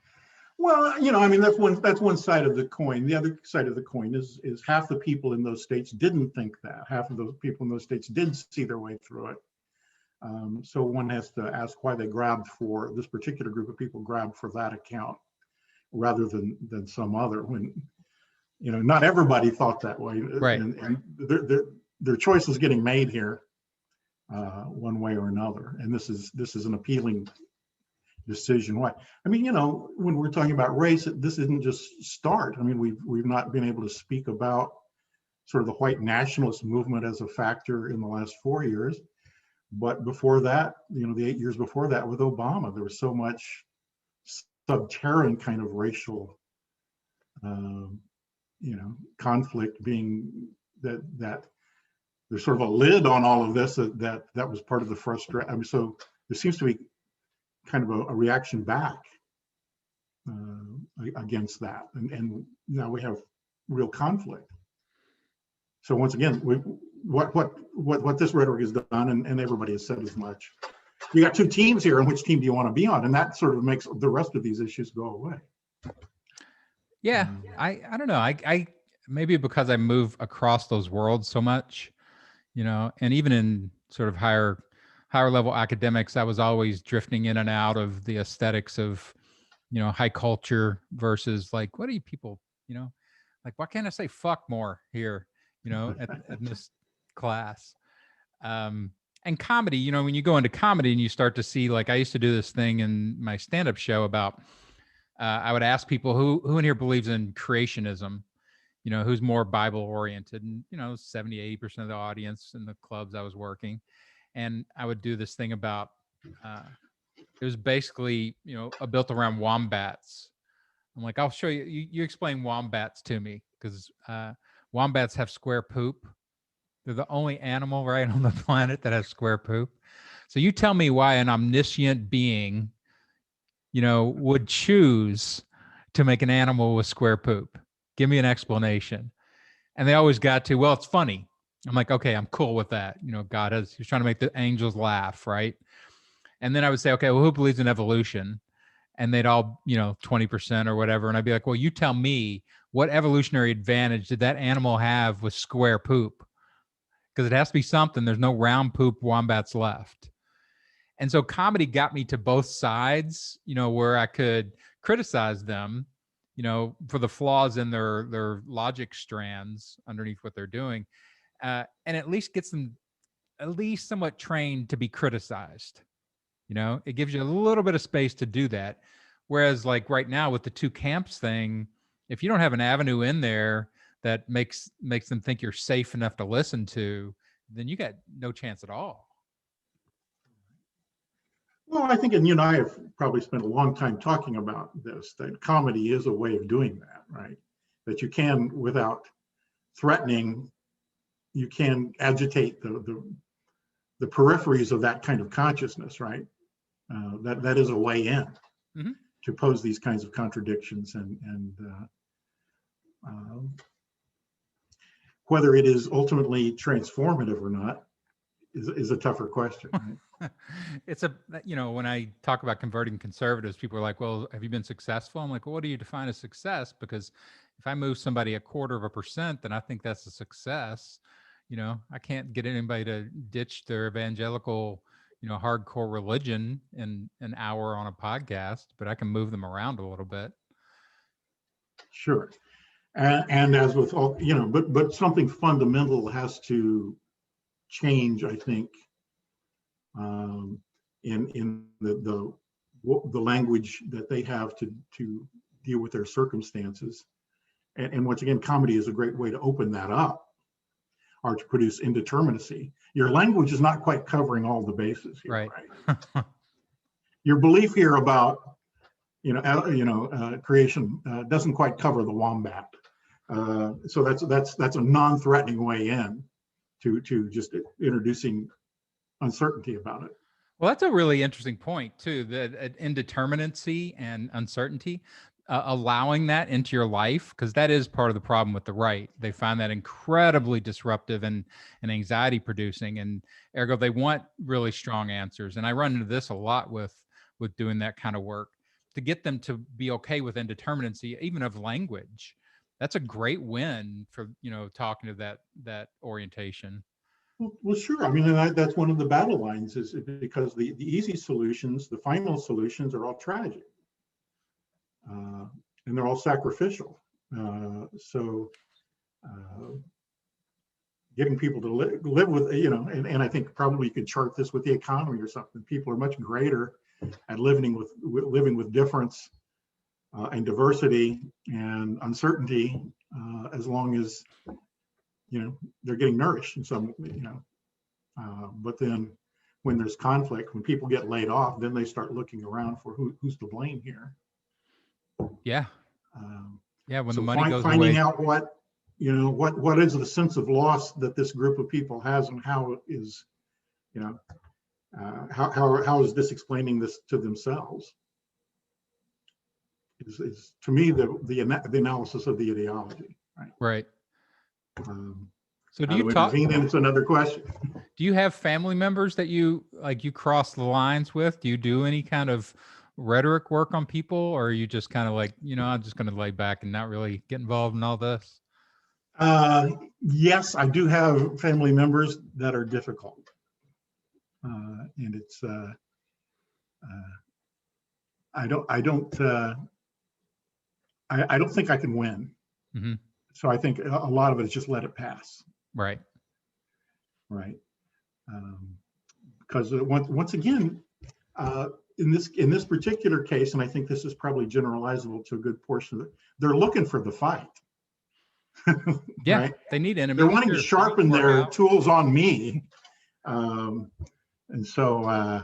Well, I mean, that's one side of the coin. The other side of the coin is half the people in those states didn't think that. Half of those people in those states did see their way through it. So one has to ask why they grabbed for this particular group of people, grabbed for that account rather than some other, when, not everybody thought that way. Right. And their choice is getting made here one way or another. And this is an appealing decision. Why? I mean, when we're talking about race, this isn't just start. I mean, we've not been able to speak about sort of the white nationalist movement as a factor in the last 4 years. But before that, the 8 years before that with Obama, there was so much subterranean kind of racial, conflict, being that there's sort of a lid on all of this that was part of the frustration. I mean, so there seems to be kind of a reaction back against that, and now we have real conflict. So once again, what this rhetoric has done, and everybody has said as much. You got two teams here, and which team do you want to be on? And that sort of makes the rest of these issues go away. Yeah, I don't know. I maybe because I move across those worlds so much, and even in sort of higher level academics, I was always drifting in and out of the aesthetics of, high culture versus like, what do you people, like, why can't I say fuck more here, at this class? And comedy, when you go into comedy and you start to see, like, I used to do this thing in my stand-up show about, I would ask people who in here believes in creationism, who's more Bible oriented, and, 70, 80% of the audience in the clubs I was working. And I would do this thing about, it was basically, built around wombats. I'm like, I'll show you, you explain wombats to me, because wombats have square poop. They're the only animal right on the planet that has square poop. So you tell me why an omniscient being, would choose to make an animal with square poop. Give me an explanation. And they always got to, well, it's funny. I'm like, okay, I'm cool with that. He's trying to make the angels laugh, right? And then I would say, okay, well, who believes in evolution? And they'd all, 20% or whatever. And I'd be like, well, you tell me, what evolutionary advantage did that animal have with square poop? Because it has to be something. There's no round poop wombats left. And so comedy got me to both sides, where I could criticize them, for the flaws in their logic strands underneath what they're doing. And at least gets them at least somewhat trained to be criticized. It gives you a little bit of space to do that. Whereas like right now with the two camps thing, if you don't have an avenue in there that makes them think you're safe enough to listen to, then you got no chance at all. Well, I think, and you and I have probably spent a long time talking about this, that comedy is a way of doing that, right? That you can, without threatening, you can agitate the peripheries of that kind of consciousness, right? That is a way in. Mm-hmm. pose these kinds of contradictions, and whether it is ultimately transformative or not is a tougher question. Right? It's when I talk about converting conservatives, people are like, well, have you been successful? I'm like, well, what do you define as success? Because if I move somebody 1/4%, then I think that's a success. I can't get anybody to ditch their evangelical, hardcore religion in an hour on a podcast, but I can move them around a little bit. Sure. And as with all, but something fundamental has to change, I think, in the language that they have to deal with their circumstances. And once again, comedy is a great way to open that up, or to produce indeterminacy. Your language is not quite covering all the bases here, right? Your belief here about creation doesn't quite cover the wombat. So that's a non-threatening way in to just introducing uncertainty about it. Well, that's a really interesting point too, that indeterminacy and uncertainty, allowing that into your life, because that is part of the problem with the right. They find that incredibly disruptive and anxiety producing, and ergo they want really strong answers. And I run into this a lot with doing that kind of work, to get them to be okay with indeterminacy, even of language. That's a great win for, talking to that orientation. Well, sure. I mean, that's one of the battle lines, is because the easy solutions, the final solutions, are all tragic, and they're all sacrificial. So getting people to live with, and I think probably you could chart this with the economy or something. People are much greater at living with difference and diversity and uncertainty, as long as they're getting nourished in some, but then when there's conflict, when people get laid off, then they start looking around for who's to blame here. Yeah. When so the money goes finding away. out what is the sense of loss that this group of people has, and how is, how is this explaining this to themselves, is to me the analysis of the ideology. Right. So do you talk? It's another question. Do you have family members that you cross the lines with? Do you do any kind of rhetoric work on people, or are you just kind of like, I'm just going to lay back and not really get involved in all this? Yes, I do have family members that are difficult, and it's I don't think I can win. Mm-hmm. So I think a lot of it is just let it pass. Right. Because once again, in this particular case, and I think this is probably generalizable to a good portion of it, they're looking for the fight. Yeah, right? They need enemies. They're wanting to sharpen their tools on me, and so I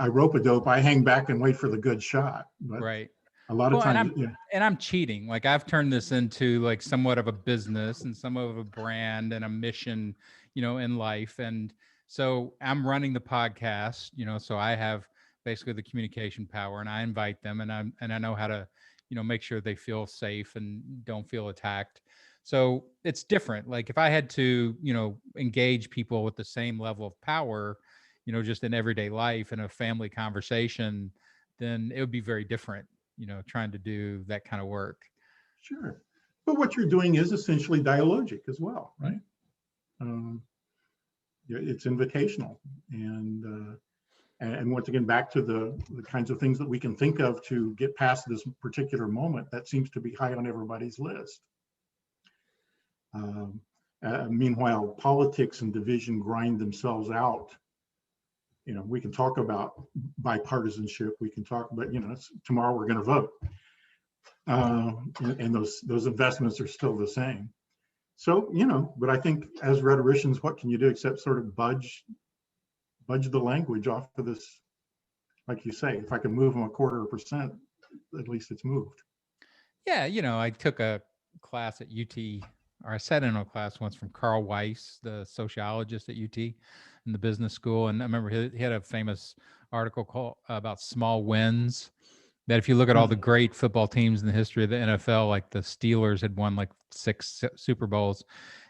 rope a dope. I hang back and wait for the good shot. But right. A lot of times, and I'm cheating. Like, I've turned this into like somewhat of a business and somewhat of a brand and a mission, in life. And so I'm running the podcast, so I have basically the communication power, and I invite them, and I know how to, make sure they feel safe and don't feel attacked. So it's different. Like, if I had to, engage people with the same level of power, just in everyday life, in a family conversation, then it would be very different, trying to do that kind of work. Sure. But what you're doing is essentially dialogic as well, right? It's invitational. And once again, back to the kinds of things that we can think of to get past this particular moment, that seems to be high on everybody's list. Meanwhile, politics and division grind themselves out. We can talk about bipartisanship. We can talk about, tomorrow we're going to vote. And those investments are still the same. So, but I think as rhetoricians, what can you do except sort of budge the language off of this? Like you say, if I can move them 1/4%, at least it's moved. Yeah. I took a class at UT, or I sat in a class once from Carl Weiss, the sociologist at UT in the business school. And I remember he had a famous article about small wins. That if you look at all the great football teams in the history of the NFL, like the Steelers had won like 6 Super Bowls,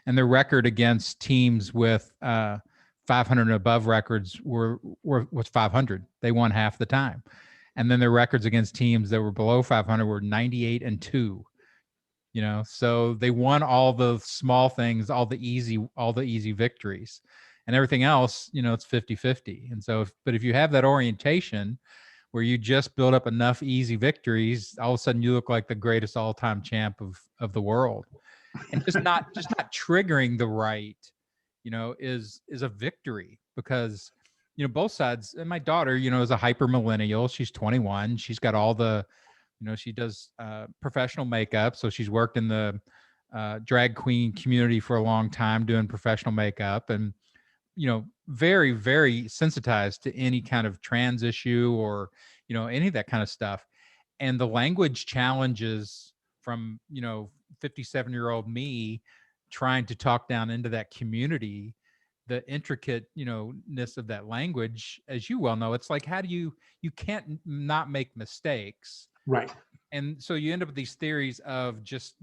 and their record against teams with 500 and above records was 500. They won half the time. And then their records against teams that were below 500 were 98-2. So they won all the small things, all the easy victories, and everything else, it's 50-50. And so but if you have that orientation where you just build up enough easy victories, all of a sudden you look like the greatest all-time champ of the world. And just not triggering the right, is a victory, because both sides. And my daughter, is a hyper millennial. She's 21. She's got all the, she does professional makeup, so she's worked in the drag queen community for a long time doing professional makeup, and very, very sensitized to any kind of trans issue or any of that kind of stuff. And the language challenges from 57-year-old me trying to talk down into that community, the intricate ness of that language, as you well know, it's like, how do you can't not make mistakes, right? And so you end up with these theories of just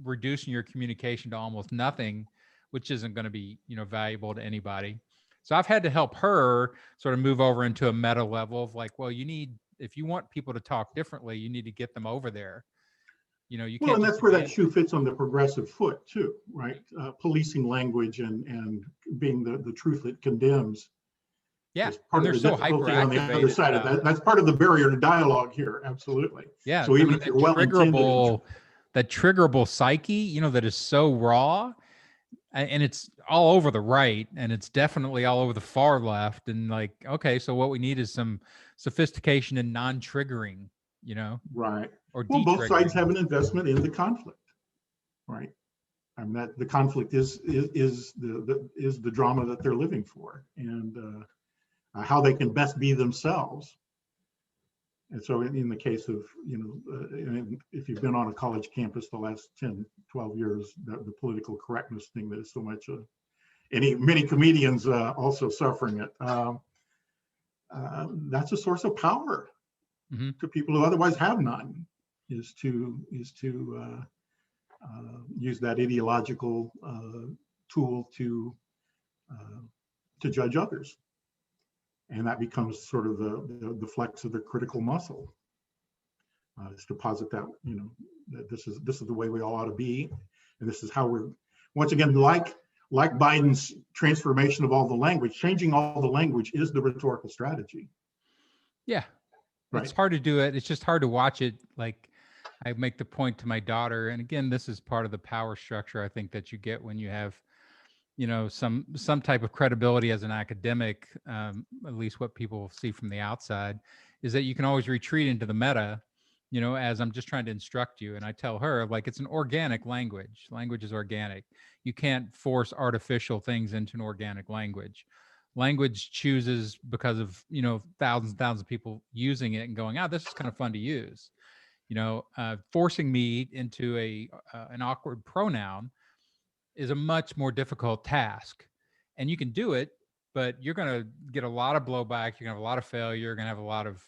reducing your communication to almost nothing, which isn't going to be valuable to anybody. So I've had to help her sort of move over into a meta level of like, well, if you want people to talk differently, you need to get them over there. You well, can't. And that's where that shoe fits on the progressive foot too, right? Policing language and being the truth that condemns. Yeah, and they're so hyperactivated on the other side of that. That's part of the barrier to dialogue here. Absolutely. Yeah. So even if you're well-intended, that triggerable psyche, that is so raw, and it's all over the right, and it's definitely all over the far left. And like, okay, so what we need is some sophistication and non-triggering, right? Or well, both sides have an investment in the conflict, right? I mean, that the conflict is the drama that they're living for, and how they can best be themselves. And so in the case of, if you've been on a college campus the last 10, 12 years, the political correctness thing that is so much, many comedians also suffering it, that's a source of power to people who otherwise have none, is to use that ideological tool to judge others. And that becomes sort of the flex of the critical muscle, is to posit that, that this is the way we all ought to be, and this is how we're, once again, like Biden's transformation of all the language, changing all the language is the rhetorical strategy. Yeah, right. It's hard to do it. It's just hard to watch it. Like, I make the point to my daughter, and again, this is part of the power structure I think that you get when you have some type of credibility as an academic, at least what people see from the outside, is that you can always retreat into the meta, as I'm just trying to instruct you. And I tell her, like, it's an organic language. Language is organic. You can't force artificial things into an organic language. Language chooses because of, thousands and thousands of people using it and going, this is kind of fun to use. Forcing me into an awkward pronoun is a much more difficult task, and you can do it, but you're going to get a lot of blowback. You're going to have a lot of failure. You're going to have a lot of,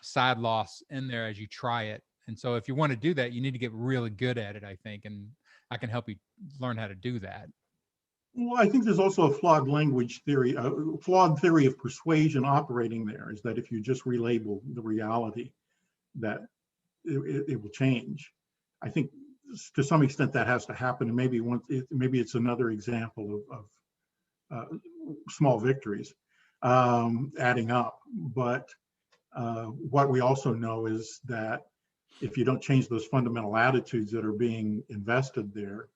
side loss in there as you try it. And so if you want to do that, you need to get really good at it, I think. And I can help you learn how to do that. Well, I think there's also a flawed language theory, a flawed theory of persuasion operating there, is that if you just relabel the reality, that it will change. I think to some extent that has to happen, and maybe it's another example of small victories adding up. But what we also know is that if you don't change those fundamental attitudes that are being invested there,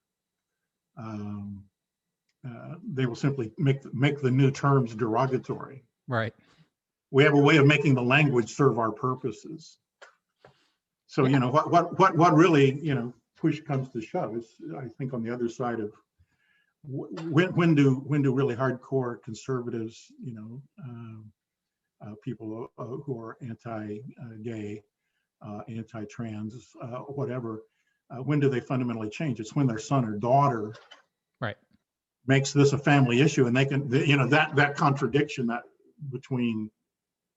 they will simply make the new terms derogatory. Right. We have a way of making the language serve our purposes. So what really push comes to shove is, I think, on the other side of when do really hardcore conservatives, people who are anti-gay, anti-trans, whatever, when do they fundamentally change? It's when their son or daughter makes this a family issue, and they can, that contradiction that between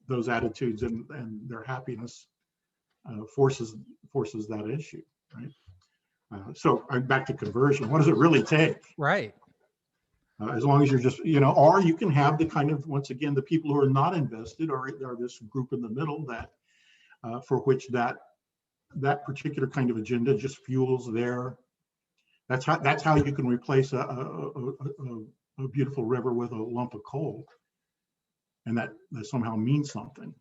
those attitudes and their happiness forces that issue, right? So back to conversion. What does it really take? Right. As long as you're just, or you can have the kind of, once again, the people who are not invested, or this group in the middle that for which that particular kind of agenda just fuels their. That's how you can replace a beautiful river with a lump of coal, and that somehow means something.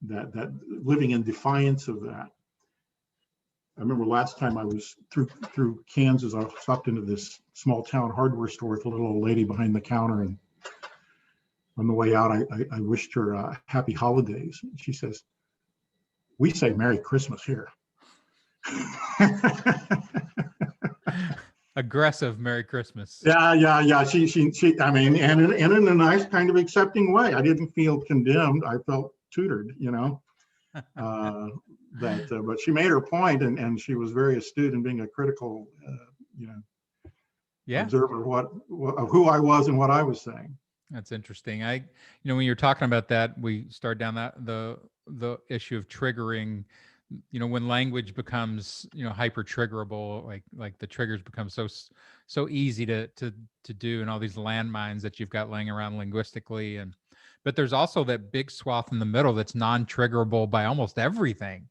That living in defiance of that. I remember last time I was through Kansas, I stopped into this small town hardware store with a little old lady behind the counter, and on the way out, I wished her happy holidays. She says, "We say Merry Christmas here." Aggressive Merry Christmas. Yeah. She. I mean, and in a nice kind of accepting way. I didn't feel condemned. I felt tutored, but she made her point, and she was very astute in being a critical, observer of who I was and what I was saying. That's interesting. When you're talking about that, we start down the issue of triggering. When language becomes hyper triggerable, like the triggers become so easy to do, and all these landmines that you've got laying around linguistically, but there's also that big swath in the middle that's non-triggerable by almost everything.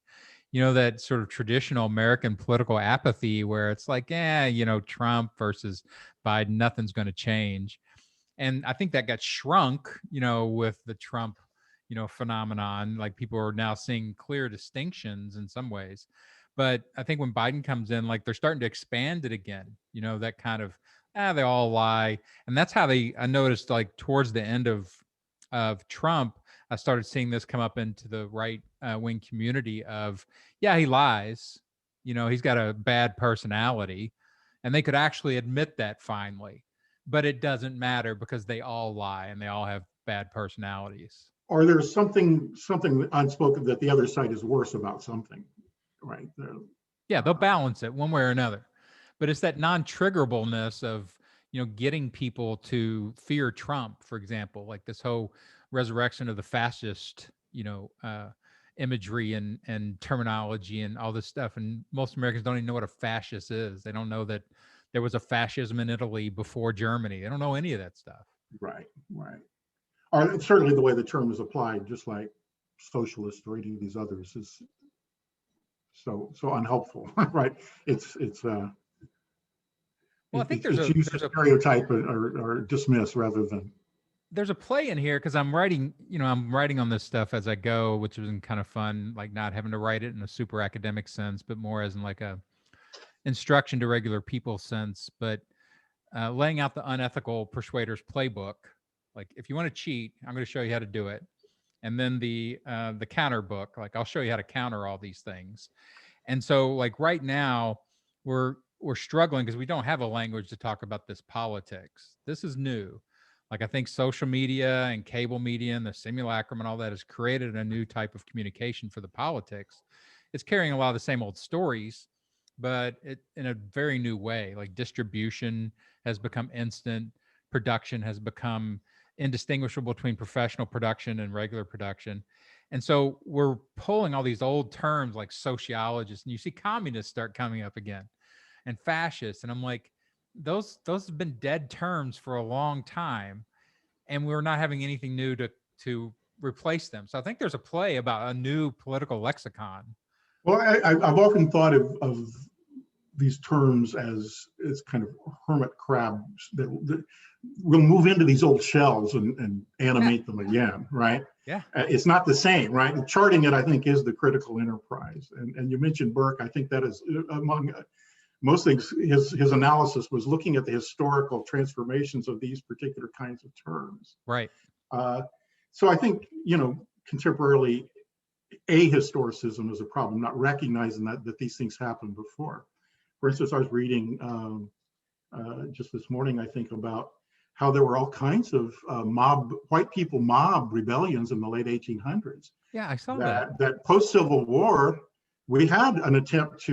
That sort of traditional American political apathy where it's like, Trump versus Biden, nothing's going to change. And I think that got shrunk, with the Trump phenomenon. Like, people are now seeing clear distinctions in some ways, but I think when Biden comes in, like, they're starting to expand it again, that kind of, they all lie. And that's how I noticed, like, towards the end of Trump, I started seeing this come up into the right wing community of, he lies, he's got a bad personality, and they could actually admit that finally, but it doesn't matter because they all lie and they all have bad personalities. Or there's something unspoken that the other side is worse about something, right? They'll balance it one way or another, but it's that non-triggerableness of getting people to fear Trump, for example, like this whole resurrection of the fascist imagery and terminology and all this stuff. And most Americans don't even know what a fascist is. They don't know that there was a fascism in Italy before Germany. They don't know any of that stuff. Right. Or certainly the way the term is applied, just like socialist or any of these others, is so unhelpful, right? It's well, I think there's a stereotype or dismiss rather than. There's a play in here because I'm writing on this stuff as I go, which has been kind of fun, like not having to write it in a super academic sense, but more as in like a instruction to regular people sense, but laying out the unethical persuaders playbook. Like, if you want to cheat, I'm going to show you how to do it. And then the counter book, like, I'll show you how to counter all these things. And so, like, right now we're struggling because we don't have a language to talk about this politics. This is new. Like, I think social media and cable media and the simulacrum and all that has created a new type of communication for the politics. It's carrying a lot of the same old stories, but it in a very new way. Like, distribution has become instant. Production has become indistinguishable between professional production and regular production. And so we're pulling all these old terms like sociologists, and you see communists start coming up again, and fascists. And I'm like, those have been dead terms for a long time, and we're not having anything new to replace them. So I think there's a play about a new political lexicon. Well, I've often thought of these terms as kind of hermit crabs that will move into these old shells and animate them again, right? Yeah. It's not the same, right? And charting it, I think, is the critical enterprise. And you mentioned Burke. I think that is, among most things, his analysis was looking at the historical transformations of these particular kinds of terms. Right. So I think, contemporarily, ahistoricism is a problem, not recognizing that these things happened before. For instance, I was reading just this morning, I think, about how there were all kinds of white people mob rebellions in the late 1800s. Yeah, I saw that. That post-Civil War, we had an attempt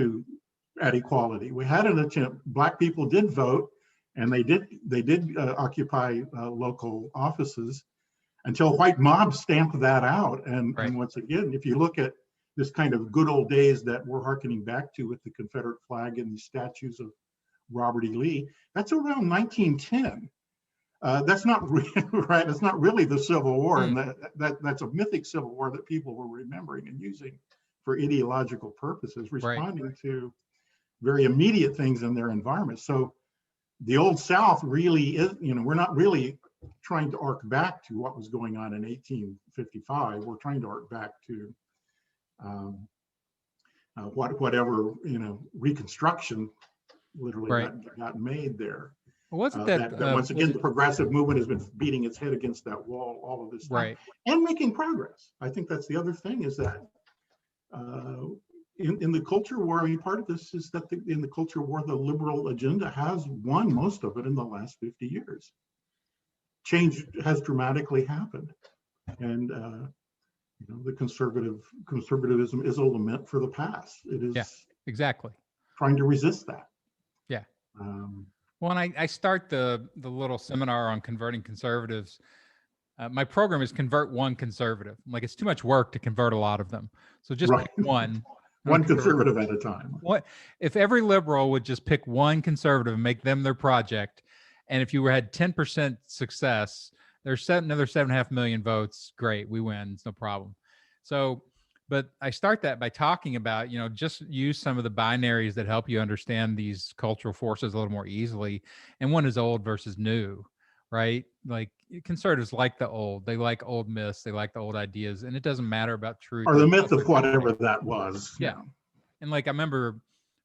at equality. We had an attempt. Black people did vote, and they did occupy local offices. until white mobs stamped that out. And, Right. and once again, if you look at this kind of good old days that we're hearkening back to with the Confederate flag and the statues of Robert E. Lee, that's around 1910. That's not right. It's not really the Civil War, and that's a mythic Civil War that people were remembering and using for ideological purposes, responding to very immediate things in their environment. So the Old South really is, we're not really trying to arc back to what was going on in 1855. We're trying to arc back to whatever Reconstruction literally got made there. Wasn't that once again, the progressive movement has been beating its head against that wall all of this time, right, and making progress. I think that's the other thing, is that in the culture war, I mean, part of this is that in the culture war, the liberal agenda has won most of it in the last 50 years. Change has dramatically happened, and the conservatism is a lament for the past. It is exactly trying to resist that. Yeah. Well, and I start the little seminar on converting conservatives. My program is convert one conservative. Like, it's too much work to convert a lot of them. So just pick one. One conservative at a time. What if every liberal would just pick one conservative and make them their project? And if you had 10% success, there's another 7.5 million votes. Great, we win. It's no problem. So, but I start that by talking about, just use some of the binaries that help you understand these cultural forces a little more easily. And one is old versus new, right? Like, conservatives like the old. They like old myths. They like the old ideas. And it doesn't matter about truth. Or the myth of whatever that was. Yeah. And like, I remember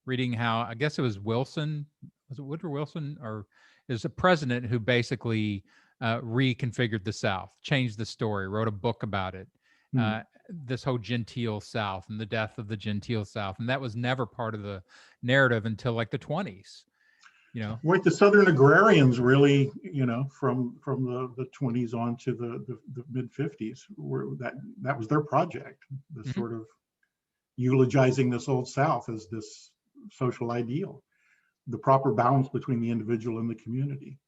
reading how, I guess it was Wilson. Was it Woodrow Wilson? Or is a president who basically reconfigured the South, changed the story, wrote a book about it. This whole genteel South and the death of the genteel South. And that was never part of the narrative until like the 20s, Right, the Southern agrarians really, from the 20s on to the mid 50s, were that was their project, the sort of eulogizing this old South as this social ideal, the proper balance between the individual and the community.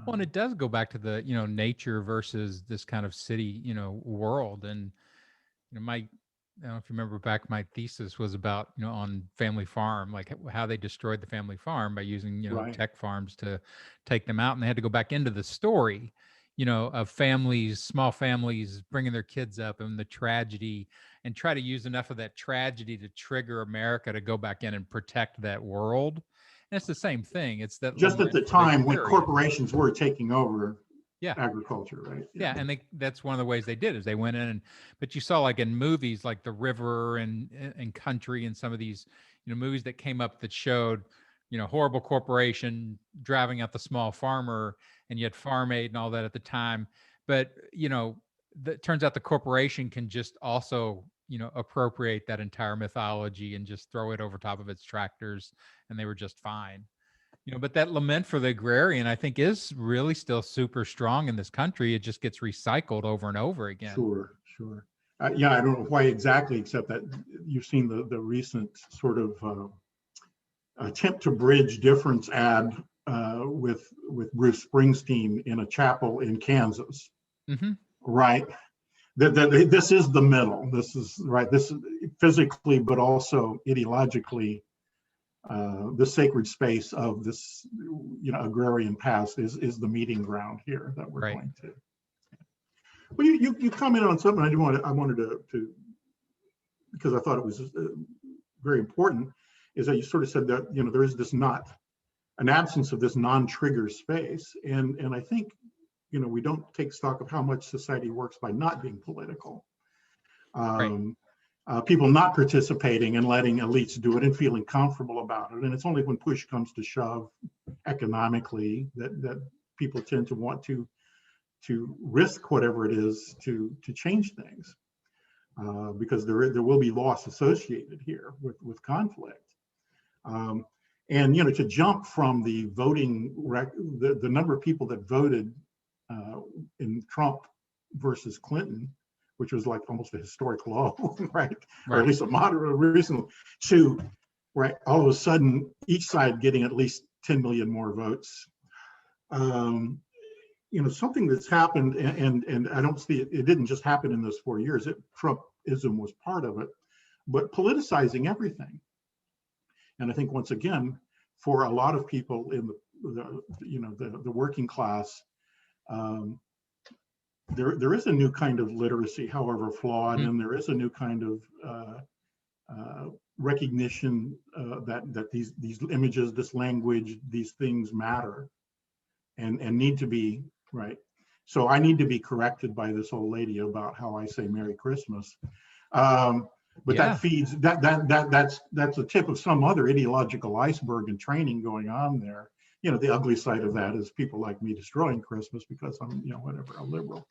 Well, and it does go back to the, nature versus this kind of city, world. And, I don't know if you remember back, my thesis was about, on family farm, like how they destroyed the family farm by using, tech farms to take them out. And they had to go back into the story, of families, small families bringing their kids up and the tragedy, and try to use enough of that tragedy to trigger America to go back in and protect that world. And it's the same thing. It's that just at the time when corporations were taking over agriculture, right? Yeah, and that's one of the ways they did, is they went in but you saw, like, in movies like The River and Country, and some of these movies that came up that showed horrible corporation driving out the small farmer, and you had Farm Aid and all that at the time. But it turns out the corporation can just also appropriate that entire mythology and just throw it over top of its tractors, and they were just fine. But that lament for the agrarian, I think, is really still super strong in this country. It just gets recycled over and over again. Sure. Yeah, I don't know why exactly, except that you've seen the recent sort of attempt to bridge difference ad with Bruce Springsteen in a chapel in Kansas. Right. This is the middle. This is right. This is physically, but also ideologically. The sacred space of this, agrarian past is the meeting ground here that we're going to. Well, you commented on something I wanted to because I thought it was very important, is that you sort of said that there is an absence of this non-trigger space, and I think we don't take stock of how much society works by not being political. People not participating and letting elites do it and feeling comfortable about it. And it's only when push comes to shove economically that people tend to want to risk whatever it is to change things, because there will be loss associated here with conflict. And to jump from the voting, the number of people that voted in Trump versus Clinton, which was like almost a historic low, right? Or at least a moderate recent, to all of a sudden each side getting at least 10 million more votes. something that's happened, and I don't see it. It didn't just happen in those 4 years. Trumpism was part of it, but politicizing everything. And I think once again, for a lot of people in the working class, there is a new kind of literacy, however flawed, and there is a new kind of recognition that these images, this language, these things matter, and need to be right. So I need to be corrected by this old lady about how I say Merry Christmas. But that feeds that's a tip of some other ideological iceberg and training going on there. The ugly side of that is people like me destroying Christmas because I'm, whatever, a liberal.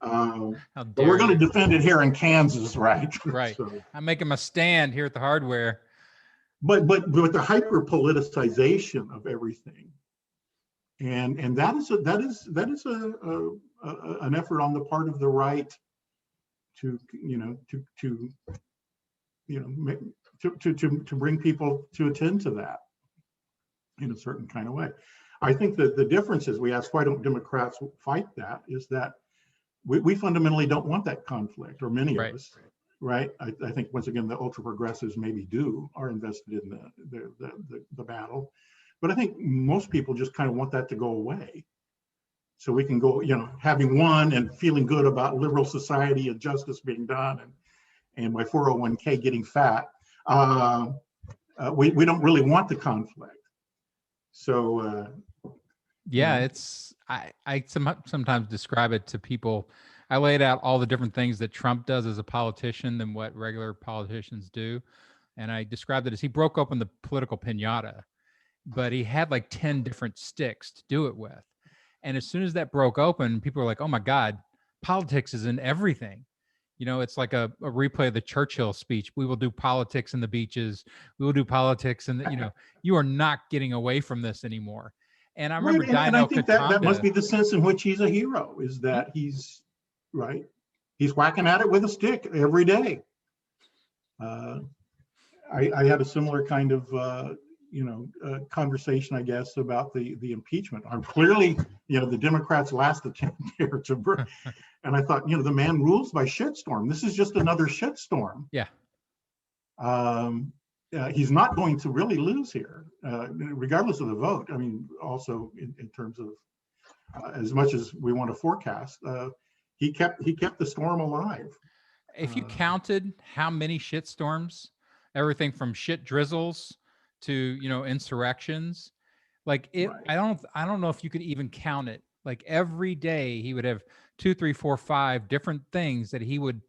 But we're going to defend it here in Kansas, right? Right. So, I'm making my stand here at the hardware. But the hyper politicization of everything, and that is an effort on the part of the right to bring people to attend to that in a certain kind of way. I think that the difference is, we ask, why don't Democrats fight that, is that we fundamentally don't want that conflict, or many of us, right? I think, once again, the ultra progressives maybe are invested in the battle, but I think most people just kind of want that to go away, so we can go, having won and feeling good about liberal society and justice being done, and my 401k getting fat. We don't really want the conflict. So I sometimes describe it to people. I laid out all the different things that Trump does as a politician than what regular politicians do, and I described it as he broke open the political piñata, but he had like 10 different sticks to do it with. And as soon as that broke open, people were like, "Oh my God, politics is in everything." It's like a replay of the Churchill speech. We will do politics in the beaches. We will do politics, and you are not getting away from this anymore. And I remember, and I think that must be the sense in which he's a hero, is that he's right. He's whacking at it with a stick every day. I had a similar kind of conversation, I guess, about the impeachment. I'm clearly, the Democrats' last attempt here to, and I thought, the man rules by shitstorm. This is just another shitstorm. Yeah. He's not going to really lose here, regardless of the vote. I mean, also in terms of as much as we want to forecast, he kept the storm alive. If you counted how many shitstorms, everything from shit drizzles to insurrections, like it, right. I don't know if you could even count it. Like every day he would have 2, 3, 4, 5 different things that he would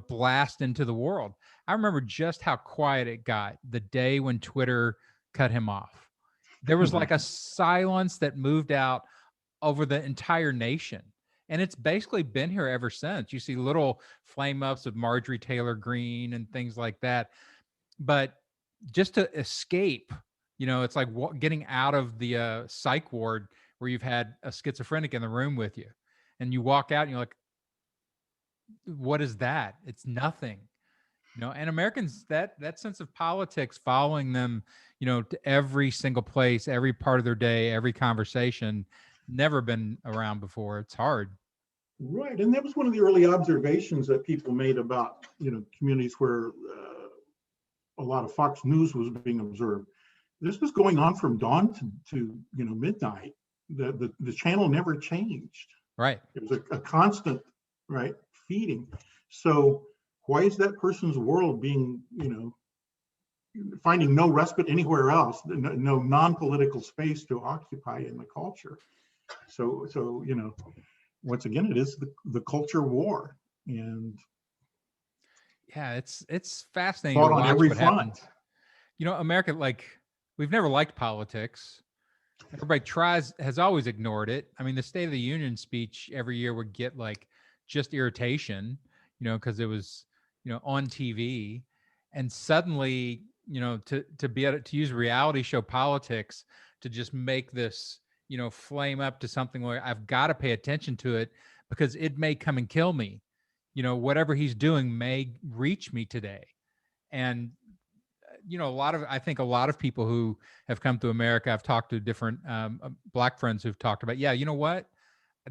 blast into the world. I remember just how quiet it got the day when Twitter cut him off. There was like a silence that moved out over the entire nation, and it's basically been here ever since. You see little flame ups of Marjorie Taylor Greene and things like that, but just to escape, it's like getting out of the psych ward where you've had a schizophrenic in the room with you, and you walk out and you're like, what is that? It's nothing. And Americans, that sense of politics following them, to every single place, every part of their day, every conversation, never been around before. It's hard. Right. And that was one of the early observations that people made about, communities where a lot of Fox News was being observed. This was going on from dawn to midnight. The channel never changed. Right. It was a constant, right, feeding. So why is that person's world being, finding no respite anywhere else, no non-political space to occupy in the culture? So once again, it is the culture war, and yeah, it's fascinating fought to on watch every what front. happens. America, like, we've never liked politics. Everybody has always ignored it. I mean, the State of the Union speech every year would get like just irritation, because it was, on TV, and suddenly, to be able to use reality show politics to just make this, flame up to something where I've got to pay attention to it because it may come and kill me. Whatever he's doing may reach me today. And I think a lot of people who have come to America, I've talked to different Black friends who've talked about, yeah, you know what?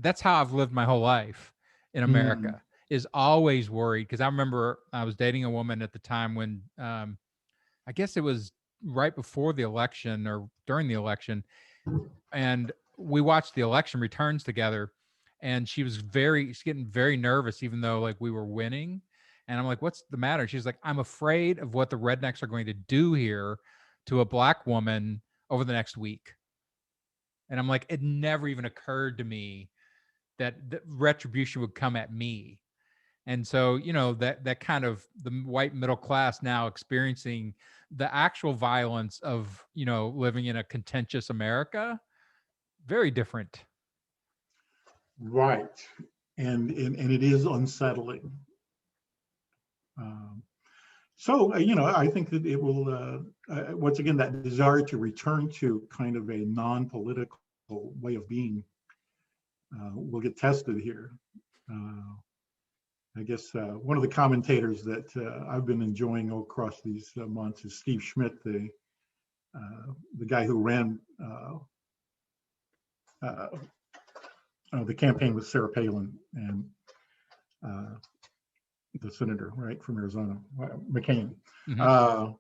that's how I've lived my whole life in America, is always worried. Because I remember I was dating a woman at the time when I guess it was right before the election or during the election, and we watched the election returns together, and she's getting very nervous, even though like we were winning. And I'm like, what's the matter? She's like, I'm afraid of what the rednecks are going to do here to a black woman over the next week. And I'm like, it never even occurred to me that retribution would come at me. And so, that kind of the white middle class now experiencing the actual violence of, living in a contentious America, very different. Right. And it is unsettling. So, I think that it will, once again, that desire to return to kind of a non-political way of being will get tested here. I guess one of the commentators that I've been enjoying across these months is Steve Schmidt, the guy who ran the campaign with Sarah Palin and the senator, right, from Arizona, McCain. Mm-hmm.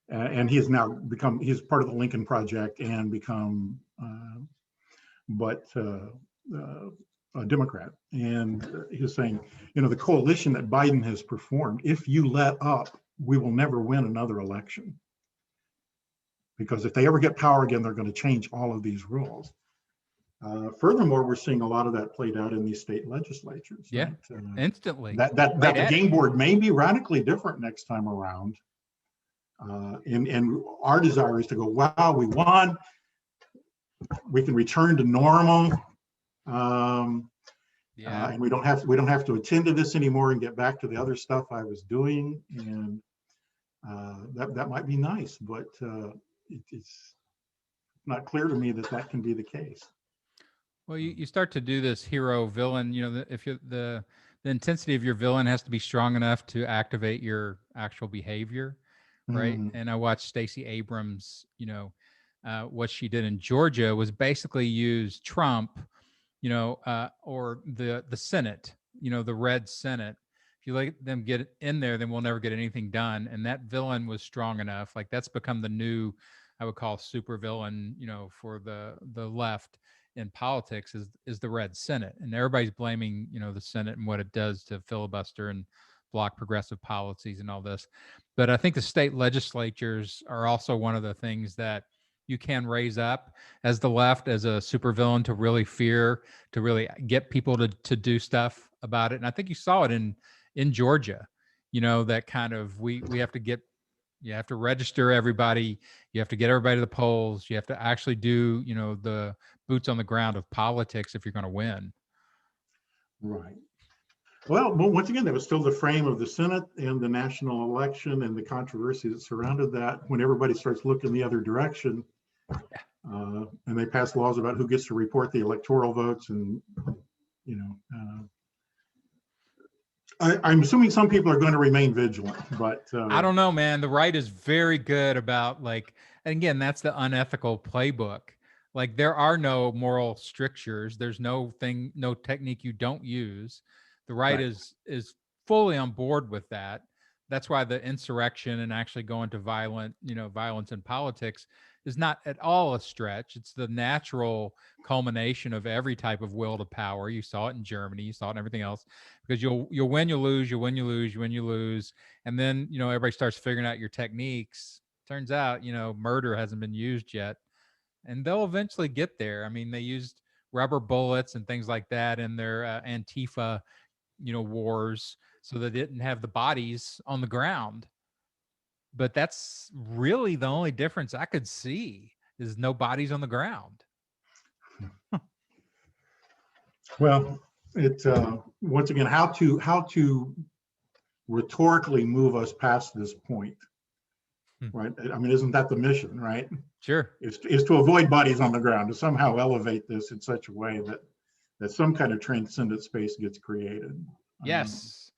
And he has now he's part of the Lincoln Project and become, a Democrat. And he's saying, the coalition that Biden has performed, if you let up, we will never win another election. Because if they ever get power again, they're going to change all of these rules. Furthermore, we're seeing a lot of that played out in these state legislatures. Yeah, right? instantly. That the game board may be radically different next time around. And our desire is to go, wow, we won. We can return to normal. And we don't have to attend to this anymore and get back to the other stuff I was doing. And that might be nice, but it's not clear to me that can be the case. Well, you start to do this hero villain, if the intensity of your villain has to be strong enough to activate your actual behavior, right? And I watched Stacey Abrams, what she did in Georgia was basically use Trump, or the Senate, the red Senate. If you let them get in there, then we'll never get anything done. And that villain was strong enough. Like that's become the new, I would call super villain, for the left in politics is the red Senate. And everybody's blaming, the Senate and what it does to filibuster and block progressive policies and all this. But I think the state legislatures are also one of the things that you can raise up as the left, as a supervillain to really fear, to really get people to do stuff about it. And I think you saw it in Georgia, that kind of, we have to get, you have to register everybody. You have to get everybody to the polls. You have to actually do, the boots on the ground of politics if you're going to win. Right. Well, once again, that was still the frame of the Senate and the national election and the controversy that surrounded that. When everybody starts looking the other direction, and they pass laws about who gets to report the electoral votes, and I'm assuming some people are going to remain vigilant, but I don't know, man. The right is very good about and again, that's the unethical playbook. Like there are no moral strictures. There's no technique you don't use. The right is fully on board with that. That's why the insurrection and actually going to violence in politics is not at all a stretch. It's the natural culmination of every type of will to power. You saw it in Germany, you saw it in everything else, because you'll win, you lose, you win, you lose, you win, you lose. And then, everybody starts figuring out your techniques. Turns out, murder hasn't been used yet, and they'll eventually get there. I mean, they used rubber bullets and things like that in their Antifa, wars, so they didn't have the bodies on the ground. But that's really the only difference I could see, is no bodies on the ground. Well, it's once again how to rhetorically move us past this point, right? I mean, isn't that the mission, right? Sure. Is to avoid bodies on the ground, to somehow elevate this in such a way that some kind of transcendent space gets created. Yes,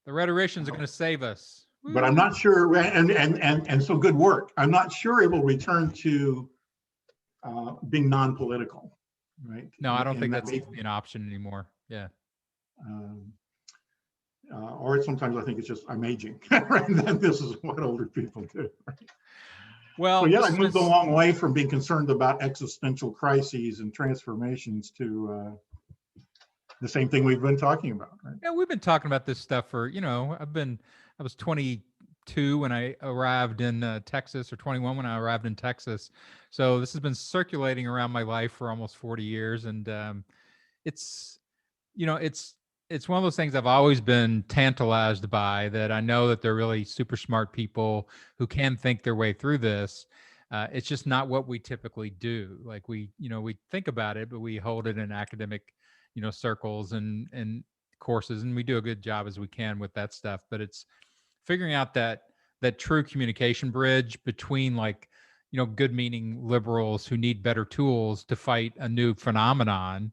the rhetoricians are going to save us. But I'm not sure, and so good work. I'm not sure it will return to being non-political. right? No, I don't think that that's may, an option anymore. Yeah. um, or sometimes I think it's just I'm aging, right? And then this is what older people do. Right? So Well, yeah, I this moved a was, long way from being concerned about existential crises and transformations to the same thing we've been talking about. Right? yeah, we've been talking about this stuff for, I was 22 when I arrived in Texas, or 21 when I arrived in Texas. So this has been circulating around my life for almost 40 years. And it's, it's one of those things I've always been tantalized by, that I know that they're really super smart people who can think their way through this. It's just not what we typically do. Like we think about it, but we hold it in academic, circles and courses, and we do a good job as we can with that stuff. But it's figuring out that true communication bridge between, like, good meaning liberals who need better tools to fight a new phenomenon.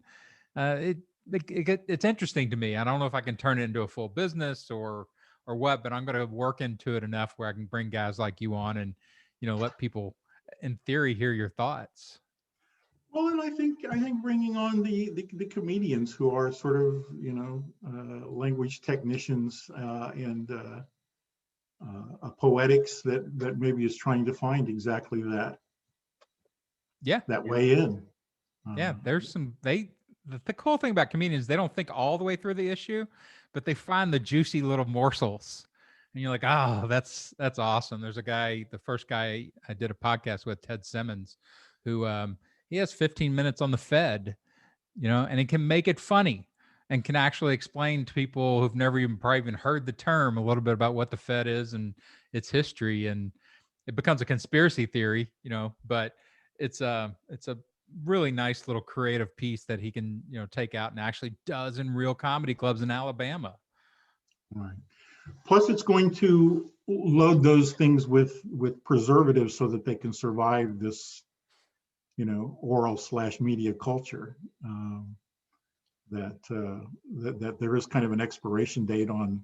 It's interesting to me. I don't know if I can turn it into a full business or what, but I'm going to work into it enough where I can bring guys like you on and, let people in theory hear your thoughts. Well, and I think bringing on the comedians who are sort of language technicians and a poetics that maybe is trying to find exactly that way in. Yeah, there's the cool thing about comedians, they don't think all the way through the issue, but they find the juicy little morsels. And you're like, oh, that's awesome. There's a guy, the first guy I did a podcast with, Ted Simmons, who he has 15 minutes on the Fed, and he can make it funny and can actually explain to people who've never probably even heard the term a little bit about what the Fed is and its history. And it becomes a conspiracy theory, but it's a really nice little creative piece that he can, take out and actually does in real comedy clubs in Alabama. Right. Plus, it's going to load those things with preservatives so that they can survive this, oral / media culture. That there is kind of an expiration date on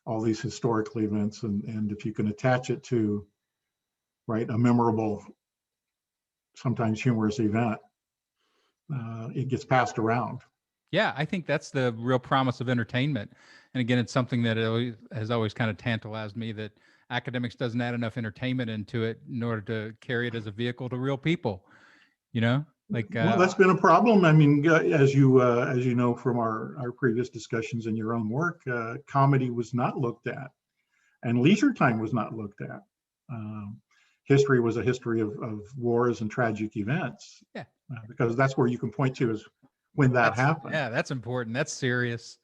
all these historical events, and if you can attach it to, right, a memorable, sometimes humorous event, it gets passed around. Yeah, I think that's the real promise of entertainment. And again, it's something that has always kind of tantalized me, that academics doesn't add enough entertainment into it in order to carry it as a vehicle to real people. Well, that's been a problem. I mean, as you know from our previous discussions in your own work, comedy was not looked at, and leisure time was not looked at. History was a history of wars and tragic events. Yeah, because that's where you can point to is when that happened. Yeah, that's important. That's serious.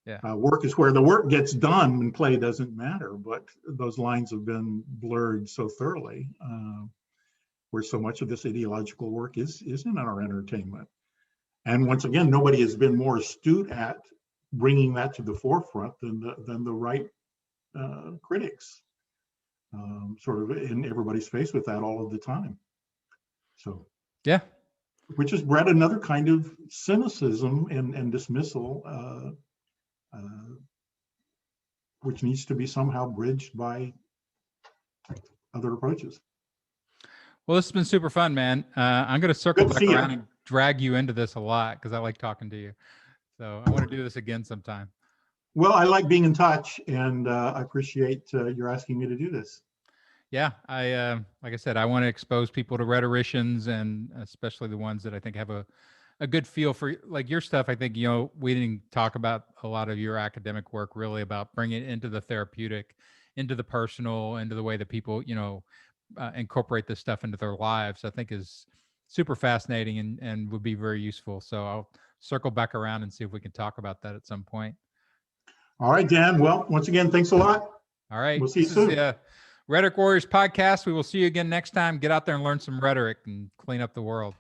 Yeah. Work is where the work gets done, and play doesn't matter. But those lines have been blurred so thoroughly, where so much of this ideological work is in our entertainment. And once again, nobody has been more astute at bringing that to the forefront than the right critics, sort of in everybody's face with that all of the time. So yeah, which has bred another kind of cynicism and dismissal, which needs to be somehow bridged by other approaches. Well, this has been super fun, man. I'm going to circle back around and drag you into this a lot because I like talking to you. So I want to do this again sometime. Well, I like being in touch, and I appreciate your asking me to do this. Yeah, like I said, I want to expose people to rhetoricians, and especially the ones that I think have a good feel for, like, your stuff. I think, we didn't talk about a lot of your academic work really about bringing it into the therapeutic, into the personal, into the way that people, incorporate this stuff into their lives. I think is super fascinating and would be very useful. So I'll circle back around and see if we can talk about that at some point. All right, Dan. Well, once again, thanks a lot. All right. We'll see you soon. This is the Rhetoric Warriors podcast. We will see you again next time. Get out there and learn some rhetoric and clean up the world.